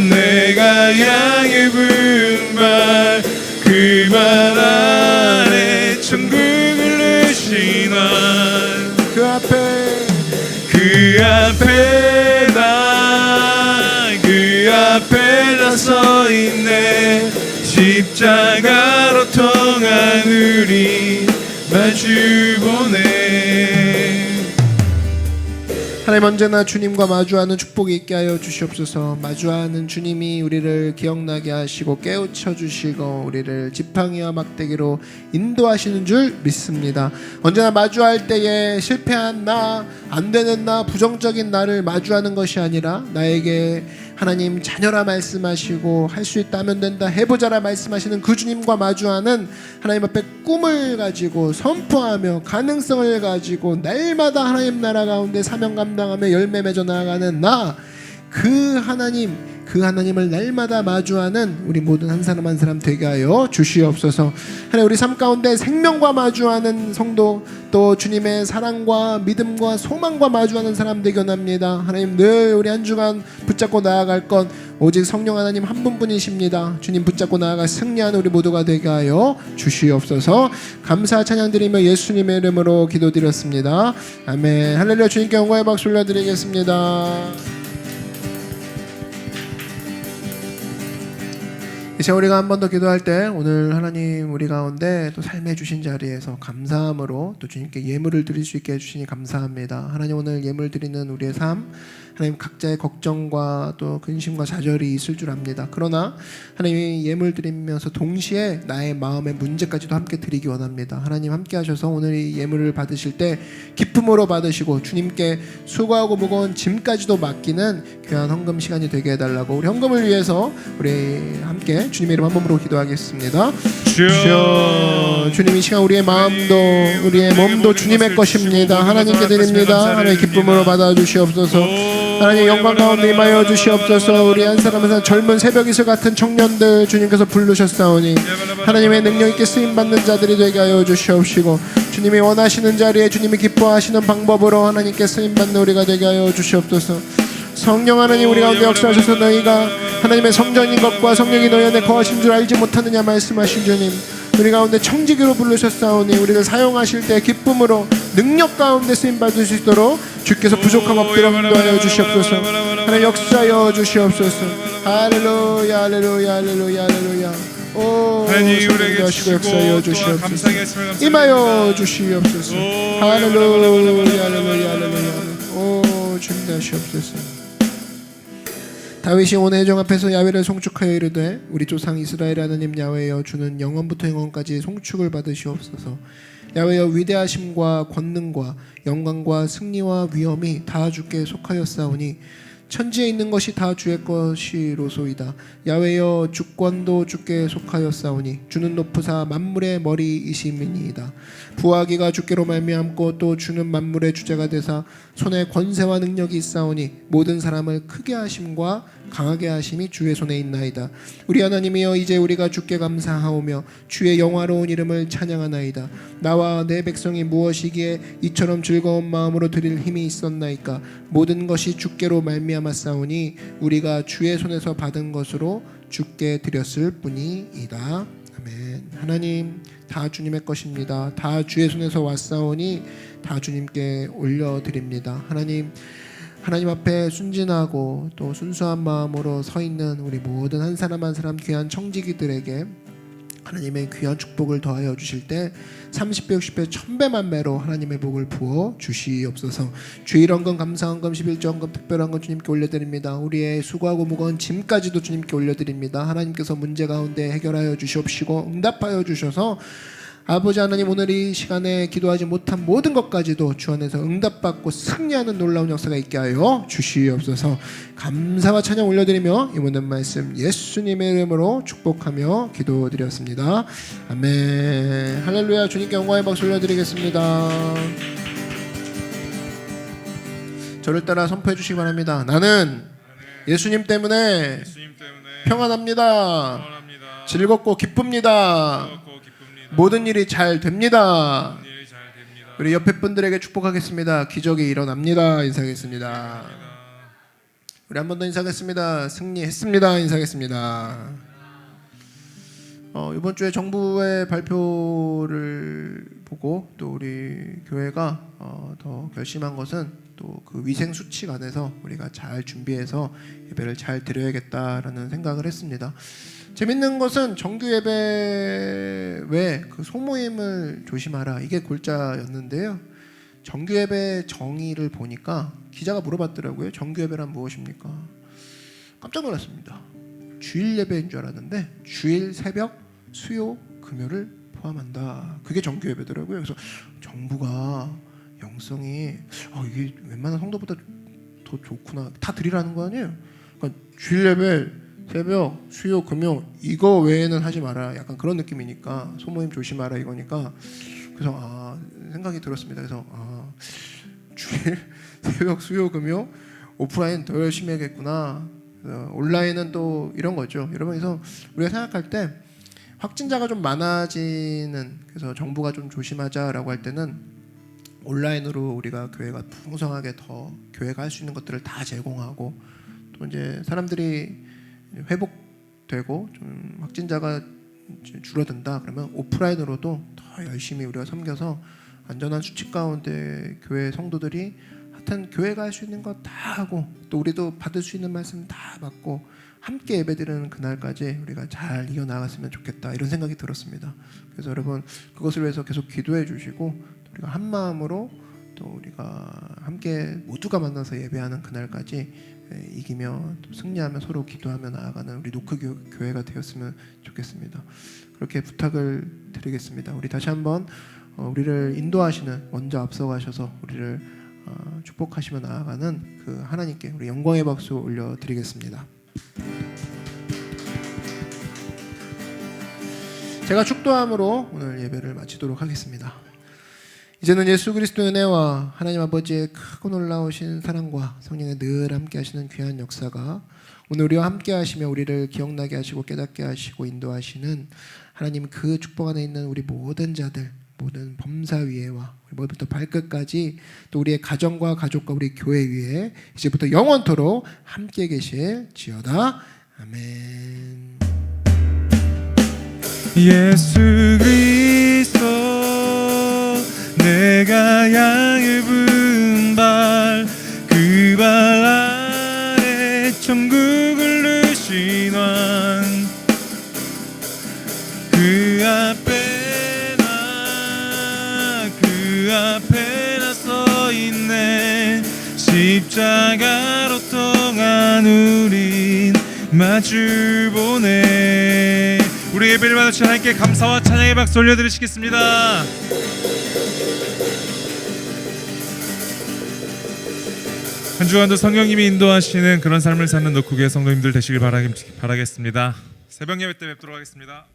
내가 향해 분발 그 말 아래 천국을 내시나 그 앞에 나 서 있네 십자가로 통한 우리 마주 보네 하나님 언제나 주님과 마주하는 축복이 있게 하여 주시옵소서. 마주하는 주님이 우리를 기억나게 하시고 깨우쳐 주시고 우리를 지팡이와 막대기로 인도하시는 줄 믿습니다. 언제나 마주할 때에 실패한 나, 안 되는 나, 부정적인 나를 마주하는 것이 아니라 나에게 하나님 자녀라 말씀하시고 할 수 있다면 된다 해보자라 말씀하시는 그 주님과 마주하는 하나님 앞에 꿈을 가지고 선포하며 가능성을 가지고 날마다 하나님 나라 가운데 사명 감당하며 열매 맺어 나아가는 나 그 하나님을 날마다 마주하는 우리 모든 한 사람 한 사람 되게 하여 주시옵소서. 하나님 우리 삶 가운데 생명과 마주하는 성도 또 주님의 사랑과 믿음과 소망과 마주하는 사람 되게 원합니다. 하나님 늘 우리 한 주간 붙잡고 나아갈 것 오직 성령 하나님 한 분뿐이십니다. 주님 붙잡고 나아갈 승리하는 우리 모두가 되게 하여 주시옵소서. 감사 찬양 드리며 예수님의 이름으로 기도드렸습니다. 아멘. 할렐루야. 주님께 영광의 박수 올려드리겠습니다. 이제 우리가 한 번 더 기도할 때 오늘 하나님 우리 가운데 또 삶에 주신 자리에서 감사함으로 또 주님께 예물을 드릴 수 있게 해주시니 감사합니다. 하나님 오늘 예물 드리는 우리의 삶 하나님 각자의 걱정과 또 근심과 좌절이 있을 줄 압니다. 그러나 하나님이 예물 드리면서 동시에 나의 마음의 문제까지도 함께 드리기 원합니다. 하나님 함께 하셔서 오늘 이 예물을 받으실 때 기쁨으로 받으시고 주님께 수고하고 무거운 짐까지도 맡기는 귀한 헌금 시간이 되게 해달라고 우리 헌금을 위해서 우리 함께 주님의 이름 한 번으로 기도하겠습니다. 주여 주님 이 시간 우리의 마음도 우리의 몸도 주님의 것입니다. 하나님께 드립니다. 하나님의 기쁨으로 받아주시옵소서. 하나님 영광 가운데 임하여 주시옵소서. 우리 한 사람 한 사람 젊은 새벽 이슬 같은 청년들 주님께서 부르셨사오니 하나님의 능력 있게 쓰임받는 자들이 되게 하여 주시옵시고 주님이 원하시는 자리에 주님이 기뻐하시는 방법으로 하나님께 쓰임받는 우리가 되게 하여 주시옵소서. 성령 하나님 우리 가운데 역사하셔서 너희가 하나님의 성전인 것과 성령이 너희 안에 거하신 줄 알지 못하느냐 말씀하신 주님 우리 가운데 청지기로 부르셨사오니 우리를 사용하실 때 기쁨으로 능력 가운데 쓰임받을 수 있도록 주께서 부족함 없도록 인도하여 주시옵소서. 하나님 역사하여 주시옵소서. 할렐루야 할렐루야 할렐루야 할렐루야. 오 성령하시고 역사하여 주시옵소서. 임하여 주시옵소서. 할렐루야 할렐루야 할렐루야. 오 준비하시옵소서. 다윗이 온 회중 앞에서 야훼를 송축하여 이르되 우리 조상 이스라엘 하나님 야훼여 주는 영원부터 영원까지 송축을 받으시옵소서. 야훼여 위대하심과 권능과 영광과 승리와 위엄이 다 주께 속하였사오니 천지에 있는 것이 다 주의 것이로소이다. 야훼여 주권도 주께 속하였사오니 주는 높으사 만물의 머리이심이니이다. 부하기가 주께로 말미암고 또 주는 만물의 주제가 되사 손에 권세와 능력이 있사오니 모든 사람을 크게 하심과 강하게 하심이 주의 손에 있나이다. 우리 하나님이여 이제 우리가 주께 감사하오며 주의 영화로운 이름을 찬양하나이다. 나와 내 백성이 무엇이기에 이처럼 즐거운 마음으로 드릴 힘이 있었나이까. 모든 것이 주께로 말미암았사오니 우리가 주의 손에서 받은 것으로 주께 드렸을 뿐이이다. 아멘. 하나님, 다 주님의 것입니다. 다 주의 손에서 왔사오니 다 주님께 올려드립니다. 하나님 앞에 순진하고 또 순수한 마음으로 서 있는 우리 모든 한 사람 한 사람 귀한 청지기들에게 하나님의 귀한 축복을 더하여 주실 때 30배, 60배, 1000배만 배로 하나님의 복을 부어 주시옵소서. 주일헌금, 감사헌금, 11조헌금, 특별헌금 주님께 올려드립니다. 우리의 수고하고 무거운 짐까지도 주님께 올려드립니다. 하나님께서 문제 가운데 해결하여 주시옵시고 응답하여 주셔서 아버지 하나님, 오늘 이 시간에 기도하지 못한 모든 것까지도 주 안에서 응답받고 승리하는 놀라운 역사가 있게 하여 주시옵소서. 감사와 찬양 올려드리며 이 모든 말씀 예수님의 이름으로 축복하며 기도드렸습니다. 아멘. 할렐루야. 주님께 영광의 박수 올려드리겠습니다. 저를 따라 선포해 주시기 바랍니다. 나는 예수님 때문에 평안합니다. 즐겁고 기쁩니다. 모든 일이 잘 됩니다. 우리 옆에 분들에게 축복하겠습니다. 기적이 일어납니다. 인사하겠습니다. 우리 한 번 더 인사하겠습니다. 승리했습니다. 인사하겠습니다. 이번 주에 정부의 발표를 보고 또 우리 교회가 더 결심한 것은 또 그 위생 수칙 안에서 우리가 잘 준비해서 예배를 잘 드려야겠다라는 생각을 했습니다. 재밌는 것은 정규 예배 외 그 소모임을 조심하라, 이게 골자였는데요. 정규 예배 정의를 보니까 기자가 물어봤더라고요. 정규 예배란 무엇입니까? 깜짝 놀랐습니다. 주일 예배인 줄 알았는데 주일, 새벽, 수요, 금요를 포함한다. 그게 정규 예배더라고요. 그래서 정부가 영성이 이게 웬만한 성도보다 더 좋구나, 다 드리라는 거 아니에요? 그러니까 주일 예배, 새벽, 수요, 금요 이거 외에는 하지 마라, 약간 그런 느낌이니까 소모임 조심하라 이거니까. 그래서 생각이 들었습니다. 그래서 주일, 새벽, 수요, 금요 오프라인 더 열심히 해야겠구나. 온라인은 또 이런 거죠. 여러분, 그래서 우리가 생각할 때 확진자가 좀 많아지는, 그래서 정부가 좀 조심하자라고 할 때는 온라인으로 우리가 교회가 풍성하게 더 교회가 할 수 있는 것들을 다 제공하고, 또 이제 사람들이 회복되고 좀 확진자가 줄어든다 그러면 오프라인으로도 더 열심히 우리가 섬겨서 안전한 수칙 가운데 교회 성도들이 하여튼 교회가 할 수 있는 거 다 하고, 또 우리도 받을 수 있는 말씀 다 받고 함께 예배드리는 그날까지 우리가 잘 이어나갔으면 좋겠다, 이런 생각이 들었습니다. 그래서 여러분, 그것을 위해서 계속 기도해 주시고 우리가 한 마음으로 또 우리가 함께 모두가 만나서 예배하는 그날까지 이기며 또 승리하며 서로 기도하며 나아가는 우리 노크 교회가 되었으면 좋겠습니다. 그렇게 부탁을 드리겠습니다. 우리 다시 한번 우리를 인도하시는, 먼저 앞서가셔서 우리를 축복하시며 나아가는 그 하나님께 우리 영광의 박수 올려드리겠습니다. 제가 축도함으로 오늘 예배를 마치도록 하겠습니다. 이제는 예수 그리스도의 은혜와 하나님 아버지의 크고 놀라우신 사랑과 성령의 늘 함께 하시는 귀한 역사가 오늘 우리와 함께 하시며 우리를 기억나게 하시고 깨닫게 하시고 인도하시는 하나님, 그 축복 안에 있는 우리 모든 자들, 모든 범사위에와 머리부터 발끝까지 또 우리의 가정과 가족과 우리 교회 위에 이제부터 영원토록 함께 계실지어다. 아멘. 예수 그리스도 내가 양 발, 그 발 아래 천국을 누신 왕, 그 앞에 나 서 있네. 십자가로 통한 우린 마주 보네. 우리 예배를 받으신 하나님께 감사와 찬양의 박수 올려드리시겠습니다. 한 주간도 성령님이 인도하시는 그런 삶을 사는 노크교회 성도님들 되시길 바라겠습니다. 새벽 예배 때 뵙도록 하겠습니다.